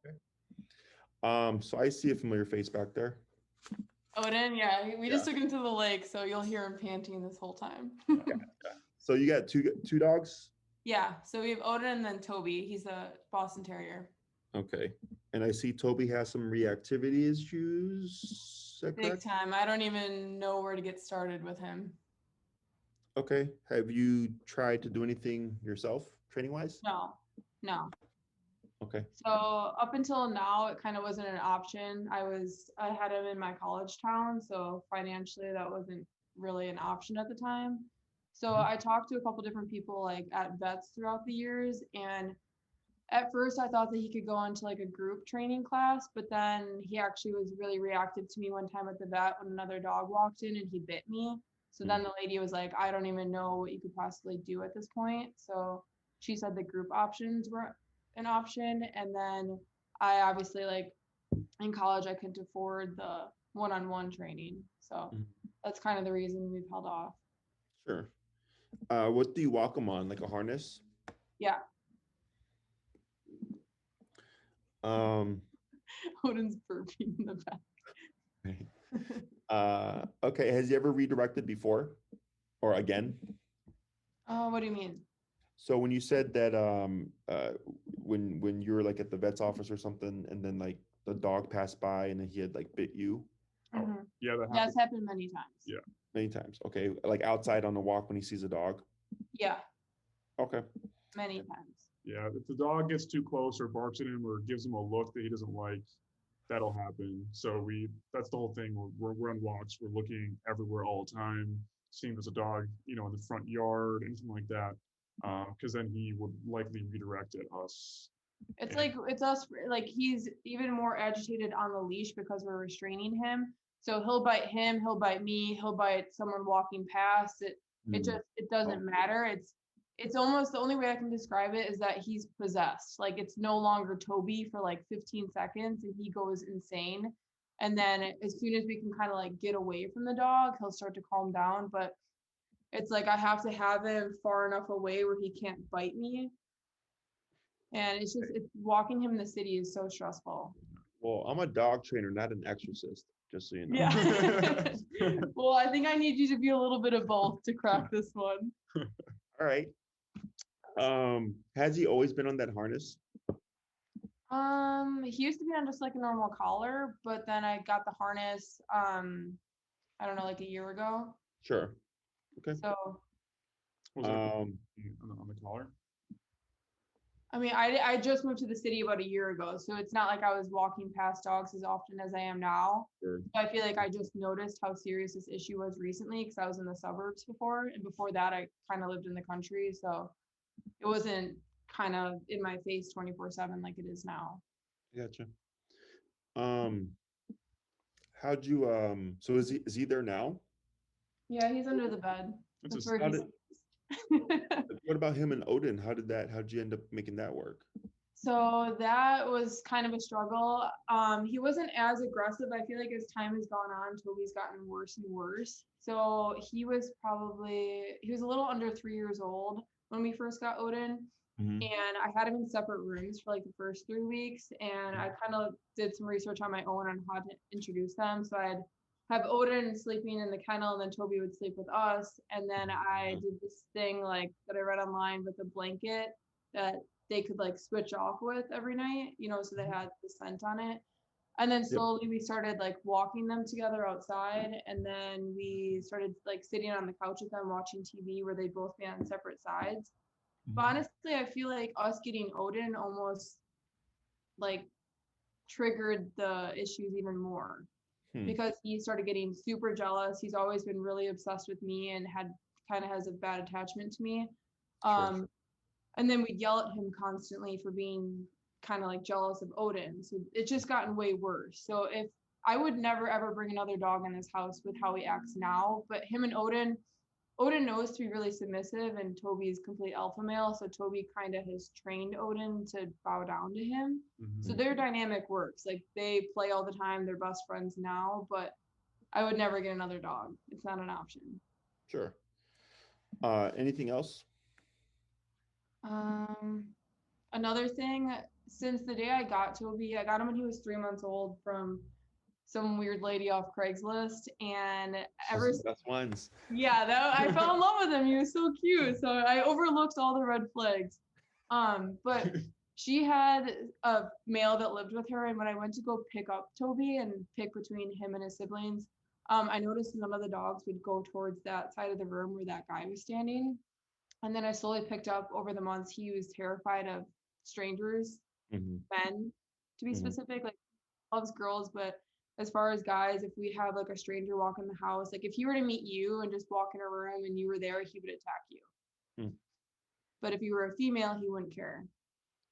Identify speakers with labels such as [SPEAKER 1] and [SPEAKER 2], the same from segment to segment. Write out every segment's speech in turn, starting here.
[SPEAKER 1] Okay. So I see a familiar face back there.
[SPEAKER 2] Odin, yeah, we just
[SPEAKER 1] Yeah.
[SPEAKER 2] took him to the lake, so you'll hear him panting this whole time.
[SPEAKER 1] So you got two dogs?
[SPEAKER 2] Yeah, so we have Odin and then Toby. He's a Boston Terrier.
[SPEAKER 1] Okay. And I see Toby has some reactivity issues. Is that
[SPEAKER 2] Big
[SPEAKER 1] correct?
[SPEAKER 2] time. I don't even know where to get started with him.
[SPEAKER 1] Okay. Have you tried to do anything yourself, training wise?
[SPEAKER 2] No, no.
[SPEAKER 1] Okay.
[SPEAKER 2] So up until now, it kind of wasn't an option. I had him in my college town, so financially that wasn't really an option at the time. So
[SPEAKER 1] Mhm.
[SPEAKER 2] I talked to a couple different people like at vets throughout the years, and at first I thought that he could go into like a group training class, but then he actually was really reactive to me one time at the vet when another dog walked in and he bit me. So then the lady was like, I don't even know what you could possibly do at this point. So she said the group options were an option. And then I obviously, like, in college, I couldn't afford the one-on-one training. So
[SPEAKER 1] Mhm.
[SPEAKER 2] that's kind of the reason we've held off.
[SPEAKER 1] Sure. What do you walk them on? Like a harness?
[SPEAKER 2] Yeah.
[SPEAKER 1] Um,
[SPEAKER 2] Odin's burping in the back.
[SPEAKER 1] okay. Has he ever redirected before or again?
[SPEAKER 2] Oh, what do you mean?
[SPEAKER 1] So when you said that when you were like at the vet's office or something, and then like the dog passed by and then he had like bit you
[SPEAKER 2] Mhm.
[SPEAKER 3] Yeah, that
[SPEAKER 2] That's
[SPEAKER 3] happens.
[SPEAKER 2] happened many times.
[SPEAKER 3] Yeah.
[SPEAKER 1] many times. Okay. Like outside on the walk when he sees a dog.
[SPEAKER 2] Yeah,
[SPEAKER 1] Okay.
[SPEAKER 2] many times.
[SPEAKER 3] Yeah, if the dog gets too close or barks at him or gives him a look that he doesn't like, that'll happen. So that's the whole thing. We're on walks. We're looking everywhere all the time, seeing there's a dog, in the front yard, anything like that. Because then he would likely redirect at us.
[SPEAKER 2] It's like it's us, like he's even more agitated on the leash because we're restraining him. So he'll bite him, he'll bite me, he'll bite someone walking past. It doesn't matter. It's almost the only way I can describe it is that he's possessed. Like it's no longer Toby for like 15 seconds and he goes insane. And then as soon as we can kind of like get away from the dog, he'll start to calm down. But it's like I have to have him far enough away where he can't bite me. And it's walking him in the city is so stressful.
[SPEAKER 1] Well, I'm a dog trainer, not an exorcist, just so you know.
[SPEAKER 2] Yeah. Well, I think I need you to be a little bit of both to crack this one.
[SPEAKER 1] All right. Has he always been on that harness?
[SPEAKER 2] He used to be on just like a normal collar, but then I got the harness, I don't know, like a year ago.
[SPEAKER 1] Sure. Okay.
[SPEAKER 2] So,
[SPEAKER 3] Was it
[SPEAKER 1] Um,
[SPEAKER 3] on the collar?
[SPEAKER 2] I mean, I just moved to the city about a year ago, so it's not like I was walking past dogs as often as I am now.
[SPEAKER 1] sure.
[SPEAKER 2] So I feel like I just noticed how serious this issue was recently because I was in the suburbs before, and before that I kind of lived in the country, so it wasn't kind of in my face 24/7 like it is now.
[SPEAKER 1] Gotcha. Um, how'd you so is he there now?
[SPEAKER 2] Yeah, he's under the bed.
[SPEAKER 3] It's
[SPEAKER 2] That's
[SPEAKER 3] a
[SPEAKER 2] where
[SPEAKER 1] How
[SPEAKER 2] he's.
[SPEAKER 1] did, what about him and Odin? How'd you end up making that work?
[SPEAKER 2] So that was kind of a struggle. He wasn't as aggressive. I feel like as time has gone on, Toby's gotten worse and worse. So he was a little under 3 years old when we first got Odin.
[SPEAKER 1] Mhm.
[SPEAKER 2] And I had him in separate rooms for like the first 3 weeks. And I kind of did some research on my own on how to introduce them. So I'd have Odin sleeping in the kennel and then Toby would sleep with us. And then I did this thing like that I read online with a blanket that they could like switch off with every night, so they had the scent on it. And then
[SPEAKER 1] Yep.
[SPEAKER 2] slowly we started like walking them together outside. And then we started like sitting on the couch with them watching TV where they'd both be on separate sides. But honestly, I feel like us getting Odin almost like triggered the issues even more because he started getting super jealous. He's always been really obsessed with me and has a bad attachment to me.
[SPEAKER 1] Sure.
[SPEAKER 2] And then we'd yell at him constantly for being kind of like jealous of Odin. So it's just gotten way worse. So if I would never ever bring another dog in this house with how he acts now, but him and Odin knows to be really submissive and Toby's complete alpha male. So Toby kind of has trained Odin to bow down to him. So their dynamic works. Like they play all the time. They're best friends now, but I would never get another dog. It's not an option.
[SPEAKER 1] Sure. Anything else?
[SPEAKER 2] Another thing, since the day I got Toby, I got him when he was 3 months old from some weird lady off Craigslist, and ever
[SPEAKER 1] That's ones.
[SPEAKER 2] yeah, that I fell in love with him. He was so cute. So I overlooked all the red flags. But she had a male that lived with her, and when I went to go pick up Toby and pick between him and his siblings, I noticed none of the dogs would go towards that side of the room where that guy was standing. And then I slowly picked up over the months he was terrified of strangers, men to be specific, like loves girls, but as far as guys, if we have like a stranger walk in the house, like if he were to meet you and just walk in a room and you were there, he would attack you. But if you were a female, he wouldn't care.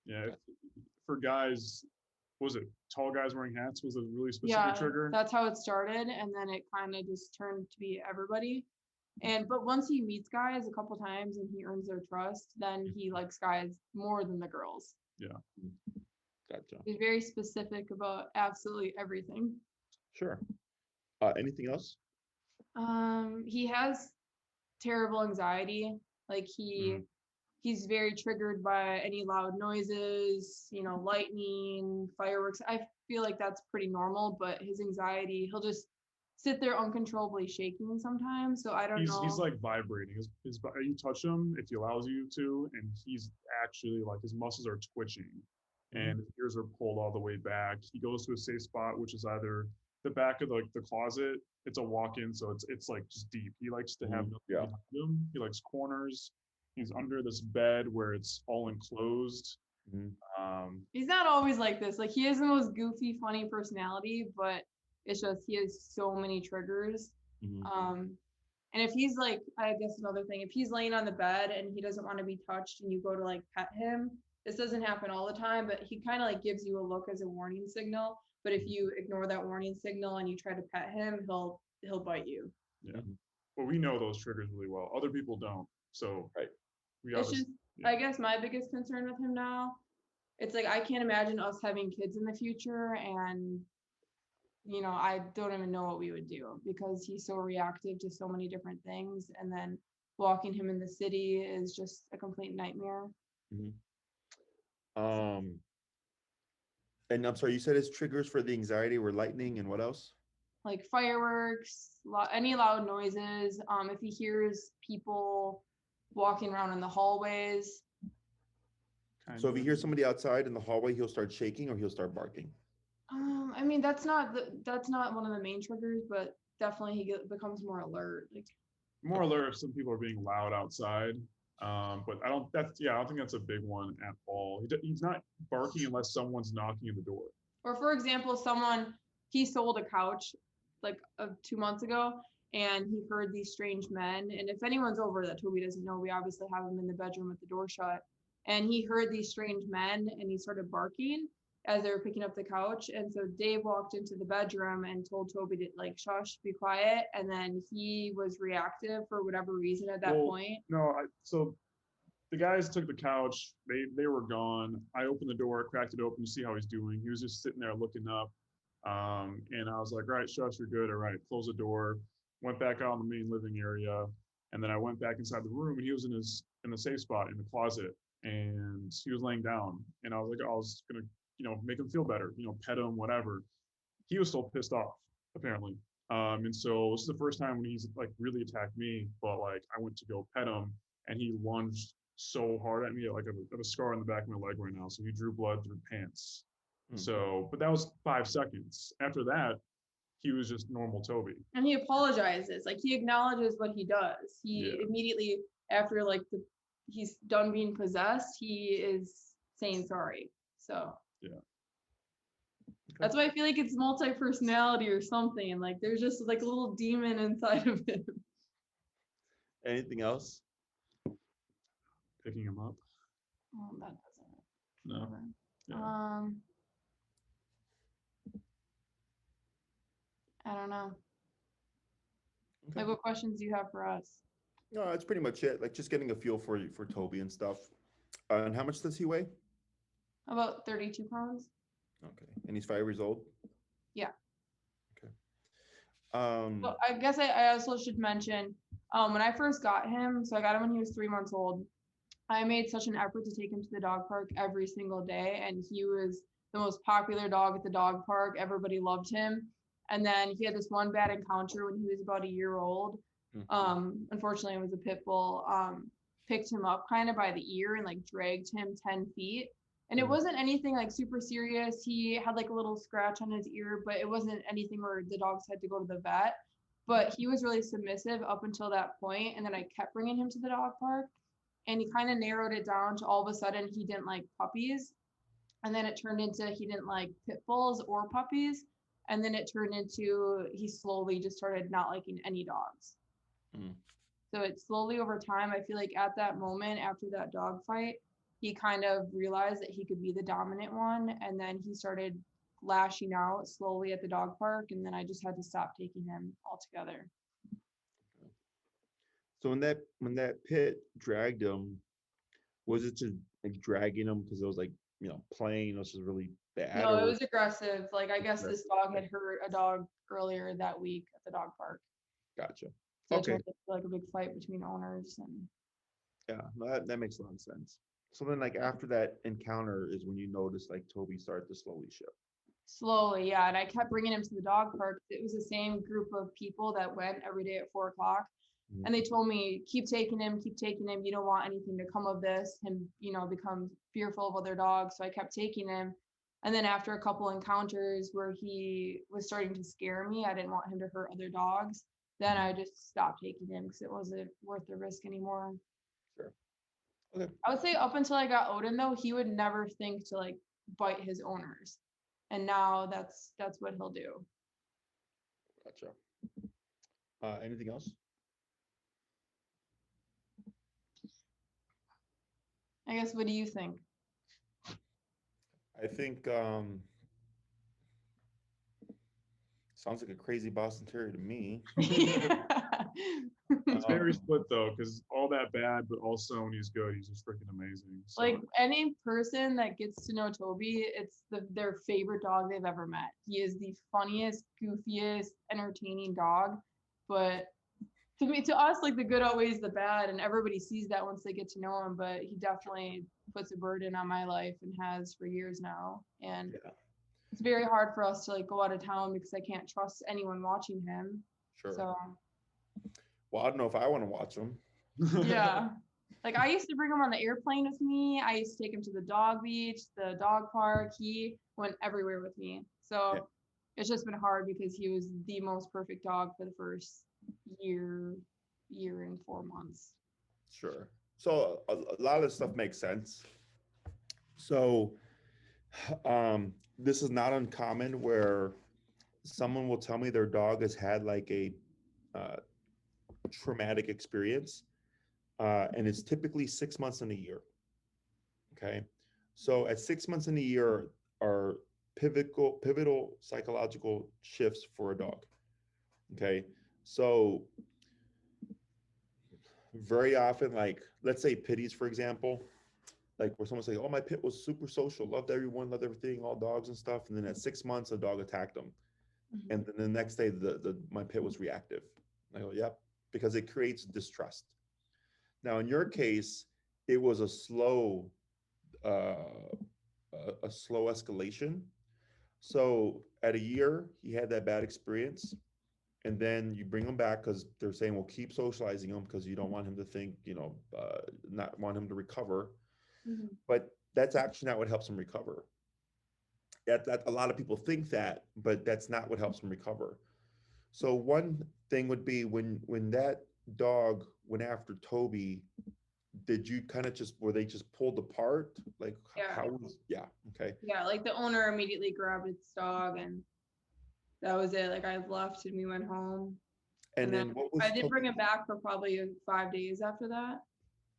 [SPEAKER 3] Yeah, for guys, was it tall guys wearing hats was a really specific trigger?
[SPEAKER 2] That's how it started, and then it kind of just turned to be everybody. But once he meets guys a couple times and he earns their trust, then he likes guys more than the girls.
[SPEAKER 3] Yeah.
[SPEAKER 1] Gotcha.
[SPEAKER 2] He's very specific about absolutely everything.
[SPEAKER 1] Sure. Anything else?
[SPEAKER 2] He has terrible anxiety. Like he's very triggered by any loud noises, lightning, fireworks. I feel like that's pretty normal, but his anxiety, he'll just sit there uncontrollably shaking sometimes. So I don't know.
[SPEAKER 3] He's like vibrating. You touch him if he allows you to, and he's actually like his muscles are twitching, and his ears are pulled all the way back. He goes to a safe spot, which is either the back of the closet. It's a walk-in, so it's like just deep. He likes to have nothing behind him. He likes corners. He's under this bed where it's all enclosed.
[SPEAKER 2] He's not always like this. Like he has the most goofy, funny personality, but it's just he has so many triggers. And if he's like, I guess another thing, if he's laying on the bed and he doesn't want to be touched and you go to like pet him, this doesn't happen all the time, but he kind of like gives you a look as a warning signal. But if you ignore that warning signal and you try to pet him, he'll bite you.
[SPEAKER 3] Yeah. Well, we know those triggers really well. Other people don't. So
[SPEAKER 2] it's just, I guess my biggest concern with him now, it's like I can't imagine us having kids in the future, and I don't even know what we would do because he's so reactive to so many different things, and then walking him in the city is just a complete nightmare.
[SPEAKER 1] And I'm sorry, you said his triggers for the anxiety were lightning and what else?
[SPEAKER 2] Like fireworks, any loud noises. If he hears people walking around in the hallways.
[SPEAKER 1] So if he hears somebody outside in the hallway, he'll start shaking or he'll start barking.
[SPEAKER 2] I mean, that's not one of the main triggers, but definitely he becomes more alert. Like
[SPEAKER 3] more alert if some people are being loud outside. But I don't think that's a big one at all. He's not barking unless someone's knocking at the door.
[SPEAKER 2] Or for example, he sold a couch like 2 months ago, and he heard these strange men. And if anyone's over that Toby doesn't know, we obviously have him in the bedroom with the door shut. And he heard these strange men, and he started barking as they were picking up the couch. And so Dave walked into the bedroom and told Toby to like, shush, be quiet. And then he was reactive for whatever reason at that point.
[SPEAKER 3] No, so the guys took the couch. They were gone. I opened the door, cracked it open to see how he's doing. He was just sitting there looking up. And I was like, all right, shush, you're good. All right, close the door. Went back out in the main living area. And then I went back inside the room, and he was in the safe spot in the closet. And he was laying down. And I was like, I was going to, make him feel better, pet him, whatever. He was still pissed off, apparently. And so this is the first time when he's like really attacked me, but like I went to go pet him and he lunged so hard at me, like I have a scar on the back of my leg right now. So he drew blood through pants. So, but that was 5 seconds. After that, he was just normal Toby.
[SPEAKER 2] And he apologizes. Like he acknowledges what he does. He immediately, after like he's done being possessed, he is saying sorry. So that's why I feel like it's multi-personality or something. Like there's just like a little demon inside of him.
[SPEAKER 1] Anything else?
[SPEAKER 3] Picking him up?
[SPEAKER 2] Oh, that doesn't.
[SPEAKER 3] No.
[SPEAKER 2] Yeah. I don't know.
[SPEAKER 1] Okay.
[SPEAKER 2] Like what questions do you have for us?
[SPEAKER 1] No, that's pretty much it. Like just getting a feel for Toby and stuff. And how much does he weigh?
[SPEAKER 2] About 32 pounds.
[SPEAKER 1] Okay. And he's 5 years old?
[SPEAKER 2] Yeah.
[SPEAKER 1] Okay.
[SPEAKER 2] So I guess I also should mention, when I first got him, so I got him when he was 3 months old. I made such an effort to take him to the dog park every single day, and he was the most popular dog at the dog park. Everybody loved him. And then he had this one bad encounter when he was about a year old. Unfortunately, it was a pit bull. Picked him up kind of by the ear and like dragged him 10 feet. And it wasn't anything like super serious. He had like a little scratch on his ear, but it wasn't anything where the dogs had to go to the vet. But he was really submissive up until that point, and then I kept bringing him to the dog park, and he kind of narrowed it down to all of a sudden he didn't like puppies, and then it turned into he didn't like pit bulls or puppies, and then it turned into he slowly just started not liking any dogs. So it's slowly over time. I feel like at that moment after that dog fight, he kind of realized that he could be the dominant one, and then he started lashing out slowly at the dog park, and then I just had to stop taking him altogether.
[SPEAKER 1] So when that pit dragged him, was it just like dragging him because it was like, playing, it was just really bad?
[SPEAKER 2] No, it
[SPEAKER 1] or
[SPEAKER 2] was aggressive. Like I guess this dog had hurt a dog earlier that week at the dog park.
[SPEAKER 1] Gotcha.
[SPEAKER 2] So it
[SPEAKER 1] Okay.
[SPEAKER 2] turned into like a big fight between owners and
[SPEAKER 1] Yeah, no, that makes a lot of sense. So then like after that encounter is when you notice like Toby started to slowly shift.
[SPEAKER 2] slowly, yeah. And I kept bringing him to the dog park. It was the same group of people that went every day at 4 o'clock. And they told me, keep taking him, keep taking him. You don't want anything to come of this. Him, become fearful of other dogs. So I kept taking him. And then after a couple encounters where he was starting to scare me, I didn't want him to hurt other dogs. Then I just stopped taking him because it wasn't worth the risk anymore.
[SPEAKER 1] Sure. Okay.
[SPEAKER 2] I would say up until I got Odin though, he would never think to like bite his owners. And now that's what he'll do.
[SPEAKER 1] Gotcha. Anything else?
[SPEAKER 2] I guess, what do you think?
[SPEAKER 1] I think sounds like a crazy Boston Terrier to me.
[SPEAKER 3] It's very split though, because all that bad, but also when he's good, he's just freaking amazing. So,
[SPEAKER 2] Like any person that gets to know Toby, it's their favorite dog they've ever met. He is the funniest, goofiest, entertaining dog. But to us, like the good outweighs the bad, and everybody sees that once they get to know him. But he definitely puts a burden on my life and has for years now. And it's very hard for us to like go out of town because I can't trust anyone watching him.
[SPEAKER 1] Sure.
[SPEAKER 2] So
[SPEAKER 1] well, I don't know if I want to watch them.
[SPEAKER 2] yeah. Like I used to bring him on the airplane with me. I used to take him to the dog beach, the dog park. He went everywhere with me. So it's just been hard because he was the most perfect dog for the first year and 4 months.
[SPEAKER 1] Sure. So a lot of this stuff makes sense. So this is not uncommon where someone will tell me their dog has had like a traumatic experience, and it's typically 6 months in a year. Okay. So at 6 months in a year are pivotal psychological shifts for a dog. Okay. So very often, like let's say pitties, for example, like where someone say, oh, my pit was super social, loved everyone, loved everything, all dogs and stuff. And then at 6 months, a dog attacked them. And then the next day, my pit was reactive. I go, yep, because it creates distrust. Now, in your case, it was a slow escalation. So at a year, he had that bad experience. And then you bring him back because they're saying, well, keep socializing him because you don't want him to think, not want him to recover. But that's actually not what helps him recover. That a lot of people think that, but that's not what helps him recover. So one thing would be when that dog went after Toby, did you kind of were they just pulled apart? Like how was, okay.
[SPEAKER 2] Yeah, like the owner immediately grabbed its dog and that was it. Like I left and we went home.
[SPEAKER 1] And then what was
[SPEAKER 2] I did bring it back for probably 5 days after that.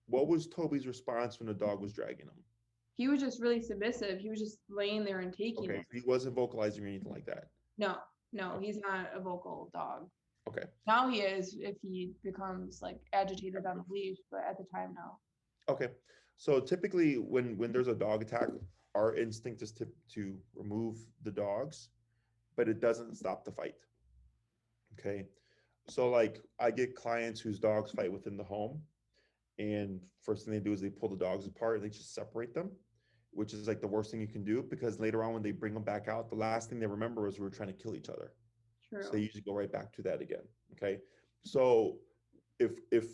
[SPEAKER 1] What was Toby's response when the dog was dragging him?
[SPEAKER 2] He was just really submissive. He was just laying there and taking it.
[SPEAKER 1] He wasn't vocalizing or anything like that.
[SPEAKER 2] No, he's not a vocal dog.
[SPEAKER 1] Okay.
[SPEAKER 2] Now he is if he becomes like agitated on the leash, but at the time, no.
[SPEAKER 1] Okay. So typically when there's a dog attack, our instinct is to remove the dogs, but it doesn't stop the fight. Okay. So like I get clients whose dogs fight within the home, And first thing they do is they pull the dogs apart and they just separate them, which is like the worst thing you can do, because later on when they bring them back out, the last thing they remember is we were trying to kill each other. So they
[SPEAKER 2] True.
[SPEAKER 1] usually go right back to that again. Okay. So if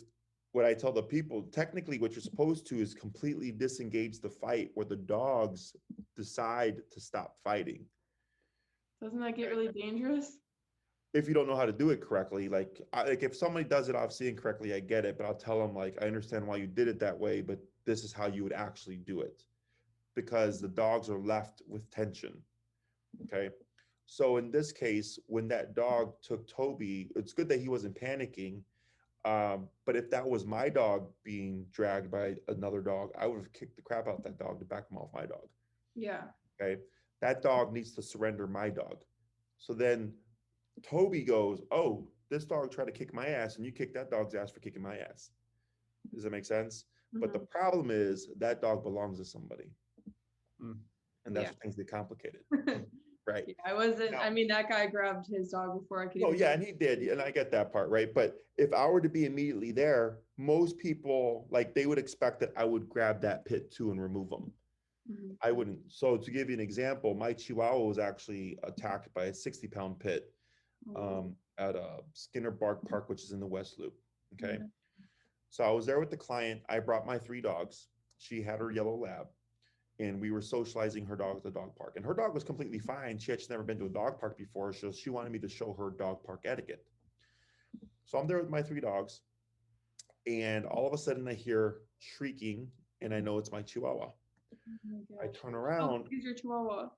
[SPEAKER 1] what I tell the people, technically what you're supposed to is completely disengage the fight where the dogs decide to stop fighting.
[SPEAKER 2] Doesn't that get really dangerous?
[SPEAKER 1] If you don't know how to do it correctly, like if somebody does it obviously incorrectly, I get it, but I'll tell them like, I understand why you did it that way, but this is how you would actually do it, because the dogs are left with tension. Okay. So in this case, when that dog took Toby, it's good that he wasn't panicking. But if that was my dog being dragged by another dog, I would have kicked the crap out of that dog to back him off my dog.
[SPEAKER 2] Yeah.
[SPEAKER 1] Okay. That dog needs to surrender my dog. So then Toby goes, "Oh, this dog tried to kick my ass, and you kicked that dog's ass for kicking my ass." Does that make sense? But the problem is that dog belongs to somebody. And that's
[SPEAKER 2] Yeah.
[SPEAKER 1] where things get complicated. Right.
[SPEAKER 2] Yeah, I wasn't,
[SPEAKER 1] Now,
[SPEAKER 2] I mean, that guy grabbed his dog before I could
[SPEAKER 1] oh
[SPEAKER 2] even.
[SPEAKER 1] yeah, and he did, and I get that part, right? But if I were to be immediately there, most people like they would expect that I would grab that pit too and remove them.
[SPEAKER 2] Mhm.
[SPEAKER 1] I wouldn't. So to give you an example, my Chihuahua was actually attacked by a 60-pound pit
[SPEAKER 2] Oh,
[SPEAKER 1] at Skinner Bark Park, which is in the West Loop. Okay.
[SPEAKER 2] yeah.
[SPEAKER 1] So I was there with the client. I brought my 3 dogs. She had her yellow lab, and we were socializing her dog at the dog park. And her dog was completely fine. She had just never been to a dog park before, so she wanted me to show her dog park etiquette. So I'm there with my 3 dogs, and all of a sudden I hear shrieking, and I know it's my Chihuahua.
[SPEAKER 2] Oh my
[SPEAKER 1] I
[SPEAKER 2] gosh.
[SPEAKER 1] turn
[SPEAKER 2] How
[SPEAKER 1] around.
[SPEAKER 2] big is your chihuahua?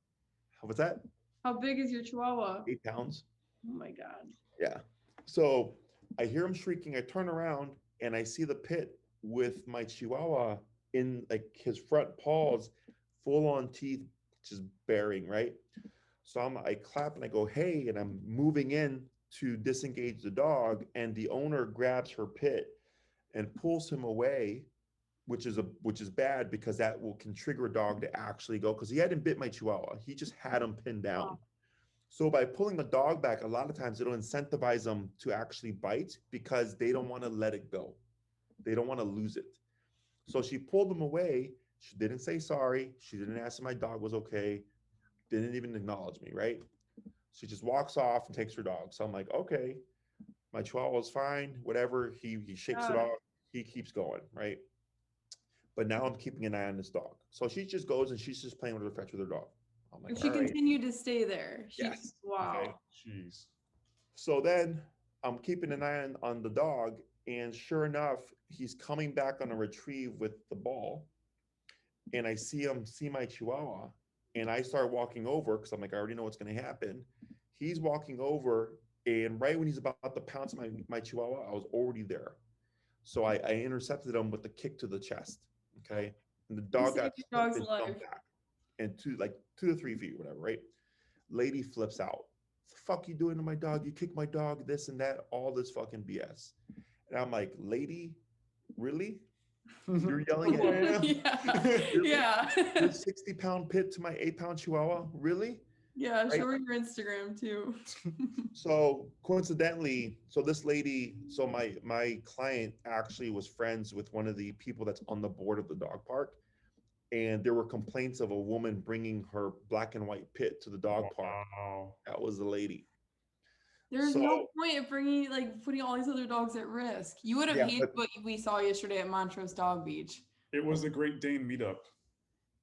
[SPEAKER 1] What's that?
[SPEAKER 2] How big is your chihuahua?
[SPEAKER 1] 8 pounds.
[SPEAKER 2] Oh my God.
[SPEAKER 1] Yeah. So I hear him shrieking. I turn around and I see the pit with my Chihuahua in like his front paws, full on teeth, just bearing, right? So I clap and I go, "Hey," and I'm moving in to disengage the dog, and the owner grabs her pit and pulls him away, which is bad because that can trigger a dog to actually go, because he hadn't bit my Chihuahua. He just had him pinned down. So by pulling the dog back, a lot of times it'll incentivize them to actually bite because they don't want to let it go. They don't want to lose it. So she pulled him away. She didn't say sorry. She didn't ask if my dog was okay. Didn't even acknowledge me, right? She just walks off and takes her dog. So I'm like, okay, my Chihuahua's fine, whatever. He shakes it
[SPEAKER 2] God.
[SPEAKER 1] off. He keeps going, right? But now I'm keeping an eye on this dog. So she just goes and she's just playing with her fetch with her dog. I'm
[SPEAKER 2] And
[SPEAKER 1] like,
[SPEAKER 2] she
[SPEAKER 1] all right,
[SPEAKER 2] continued to stay there. She,
[SPEAKER 1] yes. Okay.
[SPEAKER 2] wow.
[SPEAKER 3] Jeez.
[SPEAKER 1] So then I'm keeping an eye on the dog, and sure enough, he's coming back on a retrieve with the ball. And I see my Chihuahua, and I start walking over because I'm like, I already know what's going to happen. He's walking over, and right when he's about to pounce my Chihuahua, I was already there. So I intercepted him with the kick to the chest. Okay. And the
[SPEAKER 2] You
[SPEAKER 1] dog got
[SPEAKER 2] saved your
[SPEAKER 1] slipped
[SPEAKER 2] dog's
[SPEAKER 1] and
[SPEAKER 2] life.
[SPEAKER 1] jumped back and 2 to 3 feet, whatever, right? Lady flips out. The fuck you doing to my dog? You kicked my dog, this and that, all this fucking BS. And I'm like, lady, really? You're yelling at me now?
[SPEAKER 2] Yeah.
[SPEAKER 1] Really?
[SPEAKER 2] Yeah.
[SPEAKER 1] Your 60-pound pit to my 8-pound Chihuahua? Really?
[SPEAKER 2] Yeah.
[SPEAKER 1] Right?
[SPEAKER 2] Show her your Instagram too.
[SPEAKER 1] So coincidentally, so this lady, so my client actually was friends with one of the people that's on the board of the dog park. And there were complaints of a woman bringing her black and white pit to the dog park.
[SPEAKER 3] Wow.
[SPEAKER 1] That was the lady.
[SPEAKER 2] There's
[SPEAKER 1] So
[SPEAKER 2] no point of bringing, like, putting all these other dogs at risk. You would have
[SPEAKER 1] yeah,
[SPEAKER 2] hated
[SPEAKER 1] but
[SPEAKER 2] what we saw yesterday at Montrose Dog Beach.
[SPEAKER 3] It was a Great Dane meetup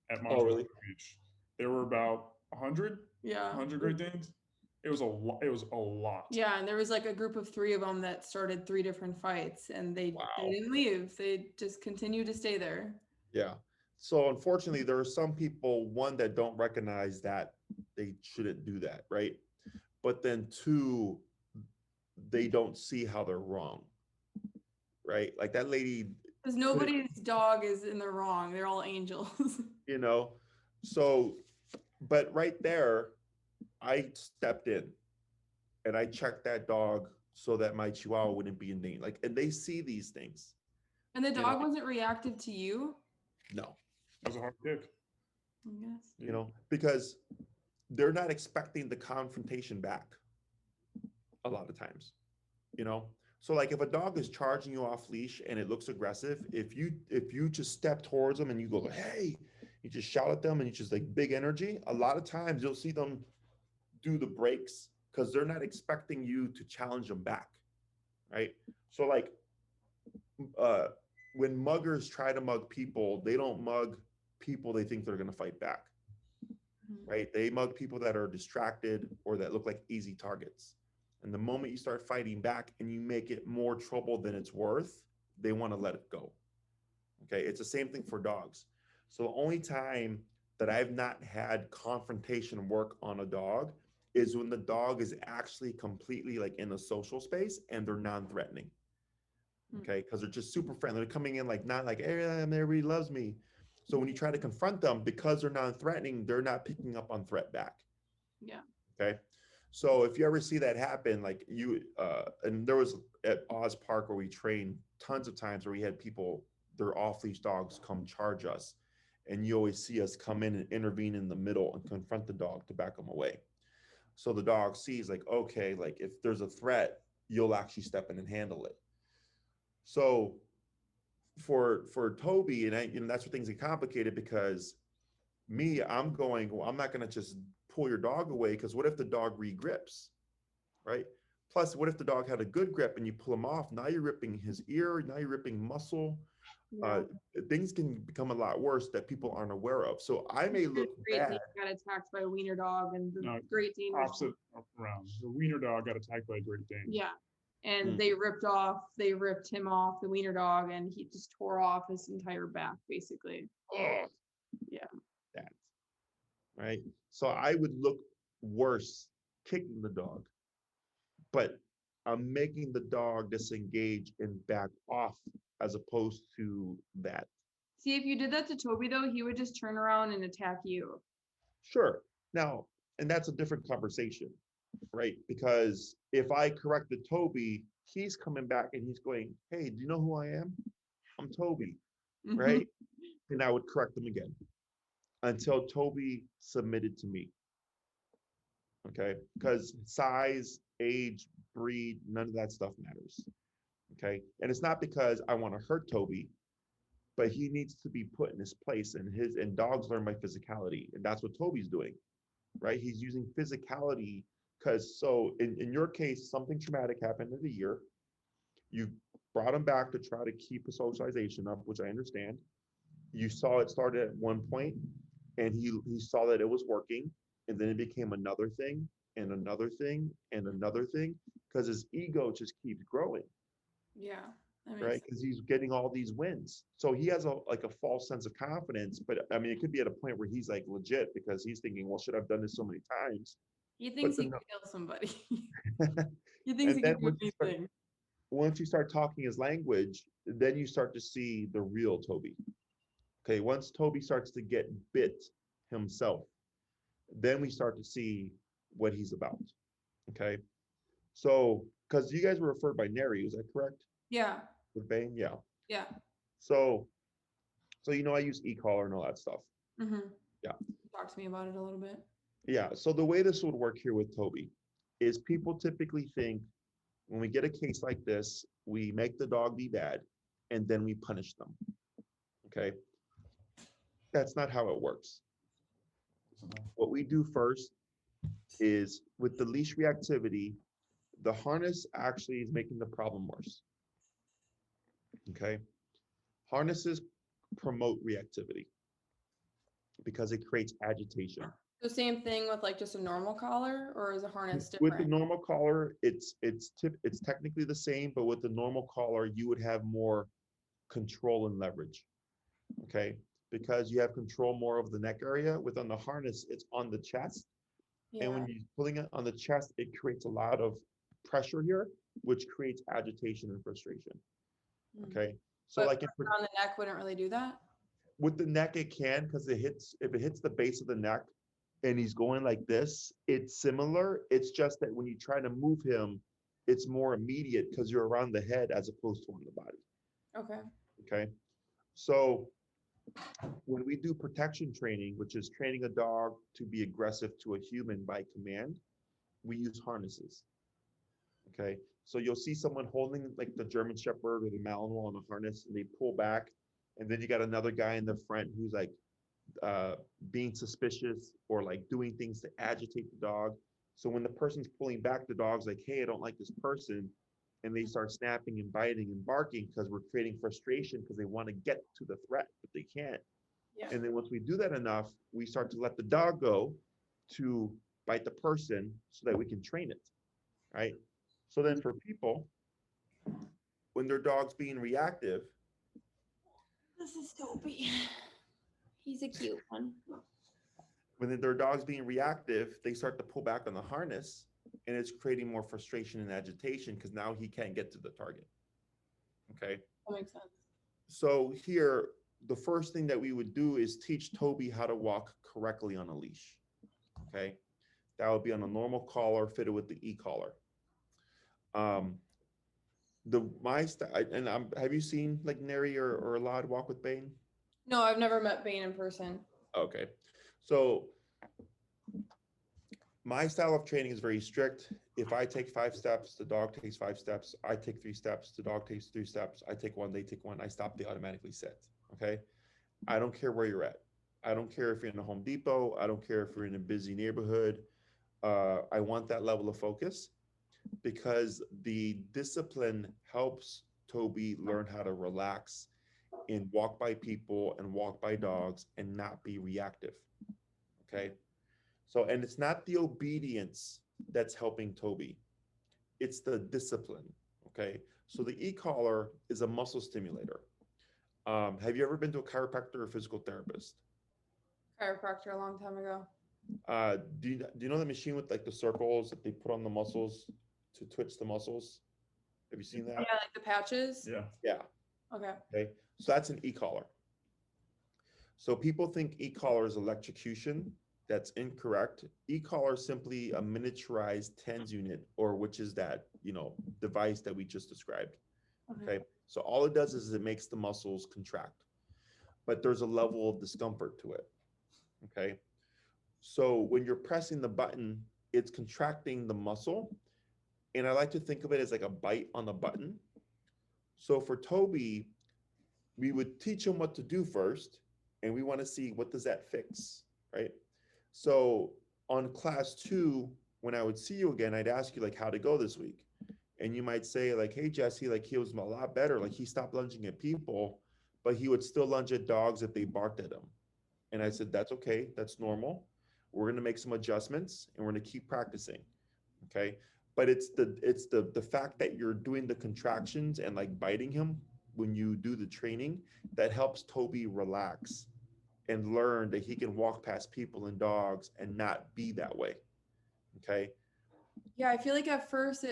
[SPEAKER 3] at
[SPEAKER 1] oh
[SPEAKER 3] Montrose
[SPEAKER 1] really?
[SPEAKER 3] Beach. There were about 100,
[SPEAKER 2] Yeah.
[SPEAKER 3] 100 Great Danes. It was a lot. It was a lot.
[SPEAKER 2] Yeah, and there was like a group of 3 of them that started 3 different fights, and they
[SPEAKER 1] Wow.
[SPEAKER 2] didn't leave. They just continued to stay there.
[SPEAKER 1] Yeah. So unfortunately, there are some people, one, that don't recognize that they shouldn't do that, right? But then 2, they don't see how they're wrong, right? Like that lady,
[SPEAKER 2] Because nobody's dog is in the wrong. They're all angels.
[SPEAKER 1] you know. So, but right there, I stepped in and I checked that dog so that my Chihuahua wouldn't be in danger. Like, and they see these things.
[SPEAKER 2] And the
[SPEAKER 1] You
[SPEAKER 2] dog
[SPEAKER 1] know?
[SPEAKER 2] wasn't reactive to you?
[SPEAKER 1] No,
[SPEAKER 3] It was a hard kick.
[SPEAKER 2] I guess.
[SPEAKER 1] you know, because they're not expecting the confrontation back a lot of times, you know. So like if a dog is charging you off leash and it looks aggressive, if you just step towards them and you go, hey, you just shout at them and you just like big energy, a lot of times you'll see them do the breaks because they're not expecting you to challenge them back, right? So like uh when muggers try to mug people, they don't mug people they think they're going to fight back, right? They mug people that are distracted or that look like easy targets. And the moment you start fighting back and you make it more trouble than it's worth, they want to let it go. Okay. It's the same thing for dogs. So the only time that I've not had confrontation work on a dog is when the dog is actually completely like in a social space and they're non-threatening. Okay. Because they're just super friendly. They're coming in like not like, hey, everybody loves me. So when you try to confront them, because they're non-threatening, they're not picking up on threat back.
[SPEAKER 2] Yeah.
[SPEAKER 1] Okay. So if you ever see that happen, like and there was at Oz Park where we trained tons of times where we had people, their off-leash dogs come charge us. And you always see us come in and intervene in the middle and confront the dog to back them away. So the dog sees like, okay, like if there's a threat, you'll actually step in and handle it. So for Toby, and that's where things get complicated because I'm going, well, I'm not going to just pull your dog away because what if the dog regrips, right? Plus, what if the dog had a good grip and you pull him off? Now you're ripping his ear, now you're ripping muscle.
[SPEAKER 2] Yeah.
[SPEAKER 1] Things can become a lot worse that people aren't aware of. So I may look
[SPEAKER 2] Great
[SPEAKER 1] bad.
[SPEAKER 2] Dane got attacked by a wiener dog, and the
[SPEAKER 3] No,
[SPEAKER 2] Great Dane was
[SPEAKER 3] Opposite around. The wiener dog got attacked by a Great Dane.
[SPEAKER 2] yeah, and
[SPEAKER 1] Mm.
[SPEAKER 2] they ripped him off, the wiener dog, and he just tore off his entire back basically.
[SPEAKER 1] Ugh,
[SPEAKER 2] Yeah.
[SPEAKER 1] that, right? So I would look worse kicking the dog, but I'm making the dog disengage and back off as opposed to that.
[SPEAKER 2] See, if you did that to Toby though, he would just turn around and attack you.
[SPEAKER 1] Sure. Now, and that's a different conversation, right? Because if I corrected Toby, he's coming back and he's going, hey, do you know who I am? I'm Toby, right? And I would correct him again until Toby submitted to me. Okay. Because size, age, breed, none of that stuff matters. Okay. And it's not because I want to hurt Toby, but he needs to be put in his place, and dogs learn by physicality. And that's what Toby's doing, right? He's using physicality because so in your case, something traumatic happened in a year. You brought him back to try to keep the socialization up, which I understand. You saw it started at one point and he saw that it was working, and then it became another thing and another thing and another thing because his ego just keeps growing,
[SPEAKER 2] Yeah, that makes
[SPEAKER 1] right?
[SPEAKER 2] sense.
[SPEAKER 1] Because he's getting all these wins, so he has a false sense of confidence. But I mean, it could be at a point where he's like legit because he's thinking, well, should I've done this so many times?
[SPEAKER 2] He thinks
[SPEAKER 1] But
[SPEAKER 2] he
[SPEAKER 1] then,
[SPEAKER 2] can kill somebody. He thinks
[SPEAKER 1] and
[SPEAKER 2] he
[SPEAKER 1] then
[SPEAKER 2] can do anything.
[SPEAKER 1] once you start talking his language, then you start to see the real Toby. Okay, once Toby starts to get bit himself, then we start to see what he's about. Okay, so because you guys were referred by Neri, is that correct?
[SPEAKER 2] Yeah,
[SPEAKER 1] With Bane, yeah.
[SPEAKER 2] yeah.
[SPEAKER 1] So, I use e-collar and all that stuff.
[SPEAKER 2] Mm-hmm.
[SPEAKER 1] Yeah,
[SPEAKER 2] Talk to me about it a little bit.
[SPEAKER 1] yeah. So the way this would work here with Toby is people typically think when we get a case like this, we make the dog be bad, and then we punish them. Okay, that's not how it works. What we do first is with the leash reactivity, the harness actually is making the problem worse. Okay. Harnesses promote reactivity because it creates agitation.
[SPEAKER 2] The same thing with like just a normal collar, or is a harness
[SPEAKER 1] With the
[SPEAKER 2] different?
[SPEAKER 1] normal collar, it's technically the same, but with the normal collar, you would have more control and leverage. Okay. Because you have control more of the neck area. Within the harness, it's on the chest. And when
[SPEAKER 2] Yeah.
[SPEAKER 1] you're pulling it on the chest, it creates a lot of pressure here, which creates agitation and frustration. Okay. So
[SPEAKER 2] But
[SPEAKER 1] like
[SPEAKER 2] on the neck wouldn't really do that?
[SPEAKER 1] with the neck, it can, because if it hits the base of the neck and he's going like this, it's similar. It's just that when you try to move him, it's more immediate because you're around the head as opposed to on the body.
[SPEAKER 2] Okay.
[SPEAKER 1] Okay. So when we do protection training, which is training a dog to be aggressive to a human by command, we use harnesses. Okay. So you'll see someone holding like the German Shepherd or the Malinois on a harness, and they pull back, and then you got another guy in the front who's like being suspicious or like doing things to agitate the dog. So when the person's pulling back, the dog's like, "Hey, I don't like this person," and they start snapping and biting and barking because we're creating frustration because they want to get to the threat, but they can't.
[SPEAKER 2] Yeah.
[SPEAKER 1] And then once we do that enough, we start to let the dog go to bite the person so that we can train it, right? So then for people, when their dog's being reactive,
[SPEAKER 4] This is Toby. He's a cute one.
[SPEAKER 1] when their dog's being reactive, they start to pull back on the harness, and it's creating more frustration and agitation because now he can't get to the target. Okay.
[SPEAKER 2] That makes sense.
[SPEAKER 1] So here, the first thing that we would do is teach Toby how to walk correctly on a leash. Okay. That would be on a normal collar fitted with the e-collar. Have you seen like Neri or Lod walk with Bane?
[SPEAKER 2] No, I've never met Bane in person.
[SPEAKER 1] Okay. So my style of training is very strict. If I take 5 steps, the dog takes 5 steps. I take 3 steps, the dog takes 3 steps. I take 1, they take 1. I stop, they automatically sit. Okay. I don't care where you're at. I don't care if you're in a Home Depot. I don't care if you're in a busy neighborhood. I want that level of focus because the discipline helps Toby learn how to relax and walk by people and walk by dogs and not be reactive. Okay. So, and it's not the obedience that's helping Toby, it's the discipline. Okay. So the e-collar is a muscle stimulator. Have you ever been to a chiropractor or physical therapist?
[SPEAKER 2] Chiropractor a long time ago.
[SPEAKER 1] Do you know the machine with like the circles that they put on the muscles to twitch the muscles? Have you seen that?
[SPEAKER 2] Yeah, like the patches.
[SPEAKER 3] Yeah.
[SPEAKER 1] Yeah.
[SPEAKER 2] Okay.
[SPEAKER 1] Okay. So that's an e-collar. So people think e-collar is electrocution. That's incorrect. E-collar is simply a miniaturized TENS unit, or which is that, device that we just described. Okay. So all it does is it makes the muscles contract, but there's a level of discomfort to it. Okay. So when you're pressing the button, it's contracting the muscle. And I like to think of it as like a bite on the button. So for Toby, we would teach him what to do first, and we want to see what does that fix, right? So on class 2, when I would see you again, I'd ask you like how to go this week. And you might say like, "Hey, Jesse, like he was a lot better. Like he stopped lunging at people, but he would still lunge at dogs if they barked at him." And I said, "That's okay. That's normal. We're going to make some adjustments and we're going to keep practicing." Okay. But it's the fact that you're doing the contractions and like biting him when you do the training that helps Toby relax and learn that he can walk past people and dogs and not be that way. Okay.
[SPEAKER 2] Yeah, I feel like at first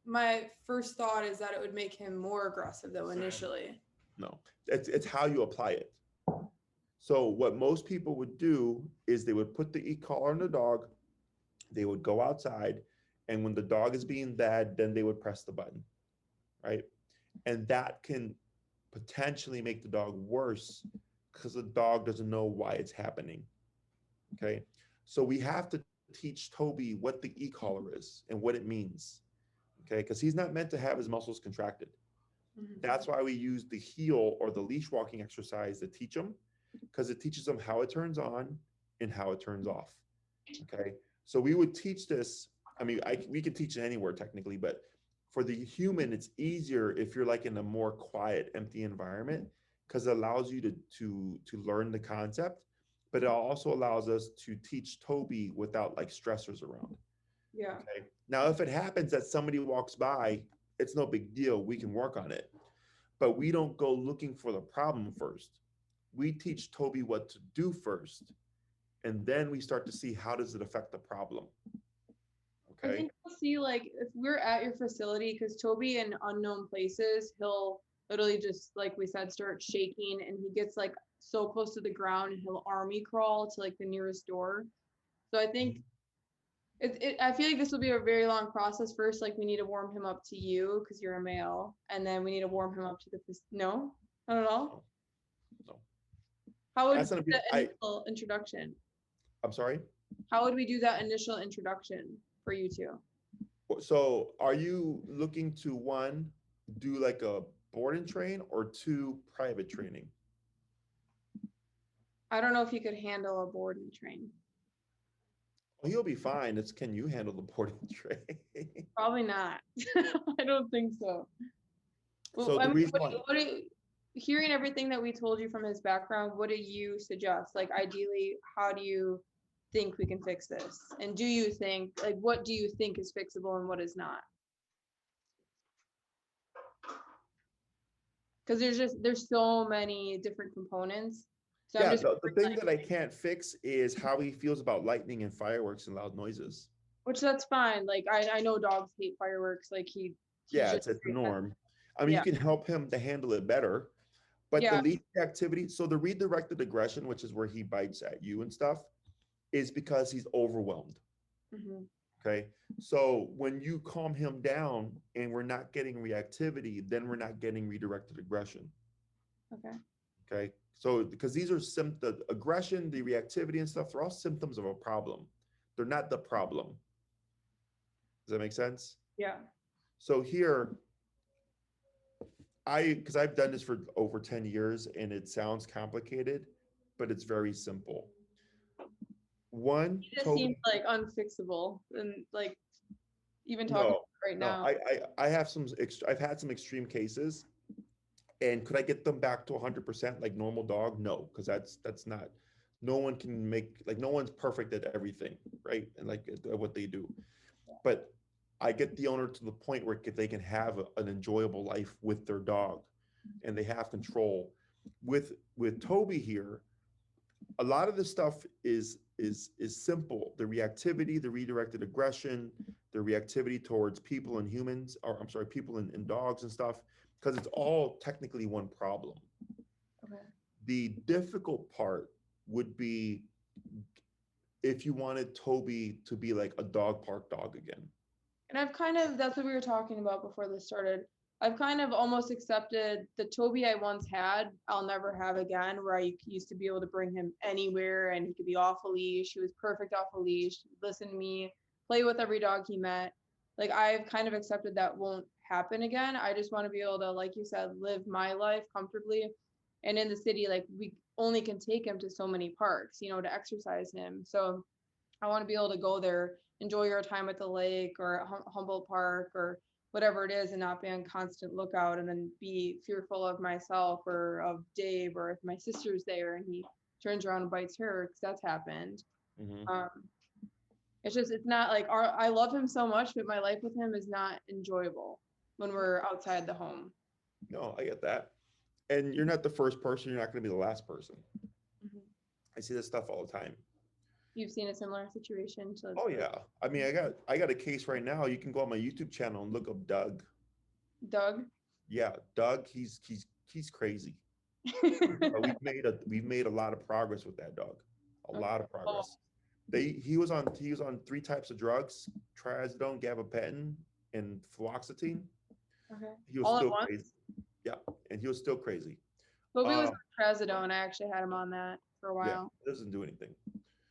[SPEAKER 2] my first thought is that it would make him more aggressive though initially.
[SPEAKER 1] No, it's how you apply it. So what most people would do is they would put the e-collar on the dog, they would go outside, and when the dog is being bad, then they would press the button, right? And that can potentially make the dog worse because the dog doesn't know why it's happening. Okay. So we have to teach Toby what the e-collar is and what it means. Okay. Because he's not meant to have his muscles contracted. That's why we use the heel or the leash walking exercise to teach him, because it teaches them how it turns on and how it turns off. Okay. So we would teach this. I mean, we could teach it anywhere technically, but for the human, it's easier if you're like in a more quiet, empty environment, because it allows you to learn the concept, but it also allows us to teach Toby without like stressors around.
[SPEAKER 2] Yeah.
[SPEAKER 1] Okay. Now, if it happens that somebody walks by, it's no big deal. We can work on it, but we don't go looking for the problem first. We teach Toby what to do first, and then we start to see how does it affect the problem.
[SPEAKER 2] I
[SPEAKER 1] Okay.
[SPEAKER 2] think we'll see like if we're at your facility, because Toby in unknown places, he'll literally just like we said, start shaking, and he gets like so close to the ground and he'll army crawl to like the nearest door. So I think I feel like this will be a very long process. First, like we need to warm him up to you because you're a male, and then we need to warm him up to the no, not at all.
[SPEAKER 1] No.
[SPEAKER 2] How would
[SPEAKER 1] That's gonna be-
[SPEAKER 2] the initial introduction?
[SPEAKER 1] I'm sorry.
[SPEAKER 2] How would we do that initial introduction for you two?
[SPEAKER 1] So are you looking to one, do like a board and train, or two, private training?
[SPEAKER 2] I don't know if you could handle a board and train.
[SPEAKER 1] Well, he'll be fine. It's can you handle the board and train?
[SPEAKER 2] Probably not. I don't think so.
[SPEAKER 1] So
[SPEAKER 2] I
[SPEAKER 1] the
[SPEAKER 2] mean,
[SPEAKER 1] reason why,
[SPEAKER 2] hearing everything that we told you from his background, what do you suggest? Like, ideally, how do you think we can fix this? And do you think, like, what do you think is fixable and what is not? Because there's so many different components. So I'm
[SPEAKER 1] yeah,
[SPEAKER 2] just
[SPEAKER 1] the thing that I can't fix is how he feels about lightning and fireworks and loud noises.
[SPEAKER 2] which that's fine. Like I know dogs hate fireworks. Like he's
[SPEAKER 1] Yeah,
[SPEAKER 2] just
[SPEAKER 1] it's the
[SPEAKER 2] very
[SPEAKER 1] norm. I mean, you
[SPEAKER 2] Yeah.
[SPEAKER 1] can help him to handle it better, but the
[SPEAKER 2] Yeah.
[SPEAKER 1] leash activity, so the redirected aggression, which is where he bites at you and stuff, is because he's overwhelmed.
[SPEAKER 2] Mhm.
[SPEAKER 1] Okay. So when you calm him down and we're not getting reactivity, then we're not getting redirected aggression.
[SPEAKER 2] Okay.
[SPEAKER 1] Okay. So because these are the aggression, the reactivity and stuff, they're all symptoms of a problem. They're not the problem. Does that make sense?
[SPEAKER 2] Yeah.
[SPEAKER 1] So here, because I've done this for over 10 years and it sounds complicated, but it's very simple. One,
[SPEAKER 2] It just seems like unfixable and like even talking
[SPEAKER 1] no,
[SPEAKER 2] right
[SPEAKER 1] no,
[SPEAKER 2] now.
[SPEAKER 1] I have some, I've had some extreme cases. And could I get them back to 100% like normal dog? No, because that's not, no one can make, like no one's perfect at everything, right? And like at what they do. But I get the owner to the point where they can have an enjoyable life with their dog and they have control. With Toby here, a lot of the stuff is simple. The reactivity, the redirected aggression, the reactivity towards people and humans, or I'm sorry, people and dogs and stuff, because it's all technically one problem.
[SPEAKER 2] Okay.
[SPEAKER 1] The difficult part would be if you wanted Toby to be like a dog park dog again.
[SPEAKER 2] And I've kind of, that's what we were talking about before this started. I've kind of almost accepted the Toby I once had, I'll never have again, where I used to be able to bring him anywhere and he could be off a leash. He was perfect off a leash, listen to me, play with every dog he met. Like I've kind of accepted that won't happen again. I just want to be able to, like you said, live my life comfortably. And in the city, like we only can take him to so many parks, to exercise him. So I want to be able to go there, enjoy your time at the lake or at Humboldt Park or whatever it is, and not be on constant lookout and then be fearful of myself or of Dave, or if my sister's there and he turns around and bites her, because that's happened.
[SPEAKER 1] Mhm.
[SPEAKER 2] It's not like I love him so much, but my life with him is not enjoyable when we're outside the home.
[SPEAKER 1] No, I get that. And you're not the first person, you're not going to be the last person.
[SPEAKER 2] Mhm.
[SPEAKER 1] I see this stuff all the time.
[SPEAKER 2] You've seen a similar situation to
[SPEAKER 1] Oh yeah. I mean, I got a case right now. You can go on my YouTube channel and look up Doug.
[SPEAKER 2] Doug?
[SPEAKER 1] Yeah, Doug, he's crazy. We've made a lot of progress with that dog. A lot of progress. He was on three types of drugs: trazodone, gabapentin, and fluoxetine.
[SPEAKER 2] Okay.
[SPEAKER 1] He was
[SPEAKER 2] All at
[SPEAKER 1] still
[SPEAKER 2] once?
[SPEAKER 1] crazy. Yeah, and he was still crazy.
[SPEAKER 2] Toby was on trazodone. I actually had him on that for a
[SPEAKER 1] Yeah,
[SPEAKER 2] while.
[SPEAKER 1] it doesn't do anything.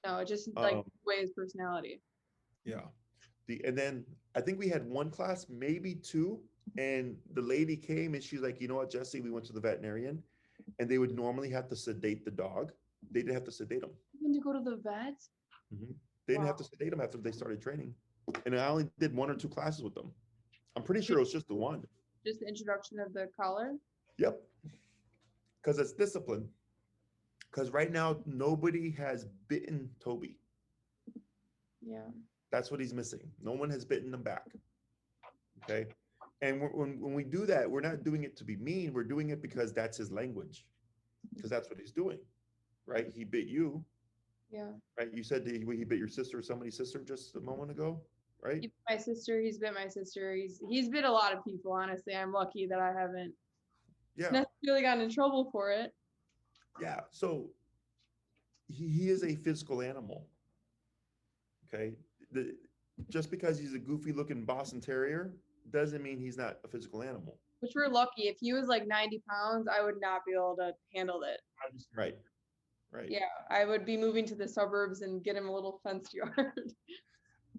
[SPEAKER 2] No, it just like way his personality.
[SPEAKER 1] Yeah. And then I think we had one class, maybe two, and the lady came and she's like, you know what, Jesse, we went to the veterinarian and they would normally have to sedate the dog. They didn't have to sedate him.
[SPEAKER 2] Even to go to the vet?
[SPEAKER 1] They didn't have to sedate him after they started training. And I only did one or two classes with them. I'm pretty sure it was just the one.
[SPEAKER 2] Just the introduction of the collar?
[SPEAKER 1] Yep. Because it's discipline. Because right now, nobody has bitten Toby.
[SPEAKER 2] Yeah.
[SPEAKER 1] That's what he's missing. No one has bitten him back. Okay. And when we do that, we're not doing it to be mean. We're doing it because that's his language. Because that's what he's doing. Right? He bit you.
[SPEAKER 2] Yeah.
[SPEAKER 1] Right? You said he bit your sister or somebody's sister just a moment ago. Right?
[SPEAKER 2] He bit my sister. He's bit my sister. He's bit a lot of people, honestly. I'm lucky that I haven't necessarily gotten in trouble for it.
[SPEAKER 1] Yeah. So he is a physical animal. Okay. Just because he's a goofy looking Boston Terrier doesn't mean he's not a physical animal.
[SPEAKER 2] Which we're lucky. If he was like 90 pounds, I would not be able to handle it.
[SPEAKER 1] Right. Right.
[SPEAKER 2] Yeah. I would be moving to the suburbs and get him a little fenced yard.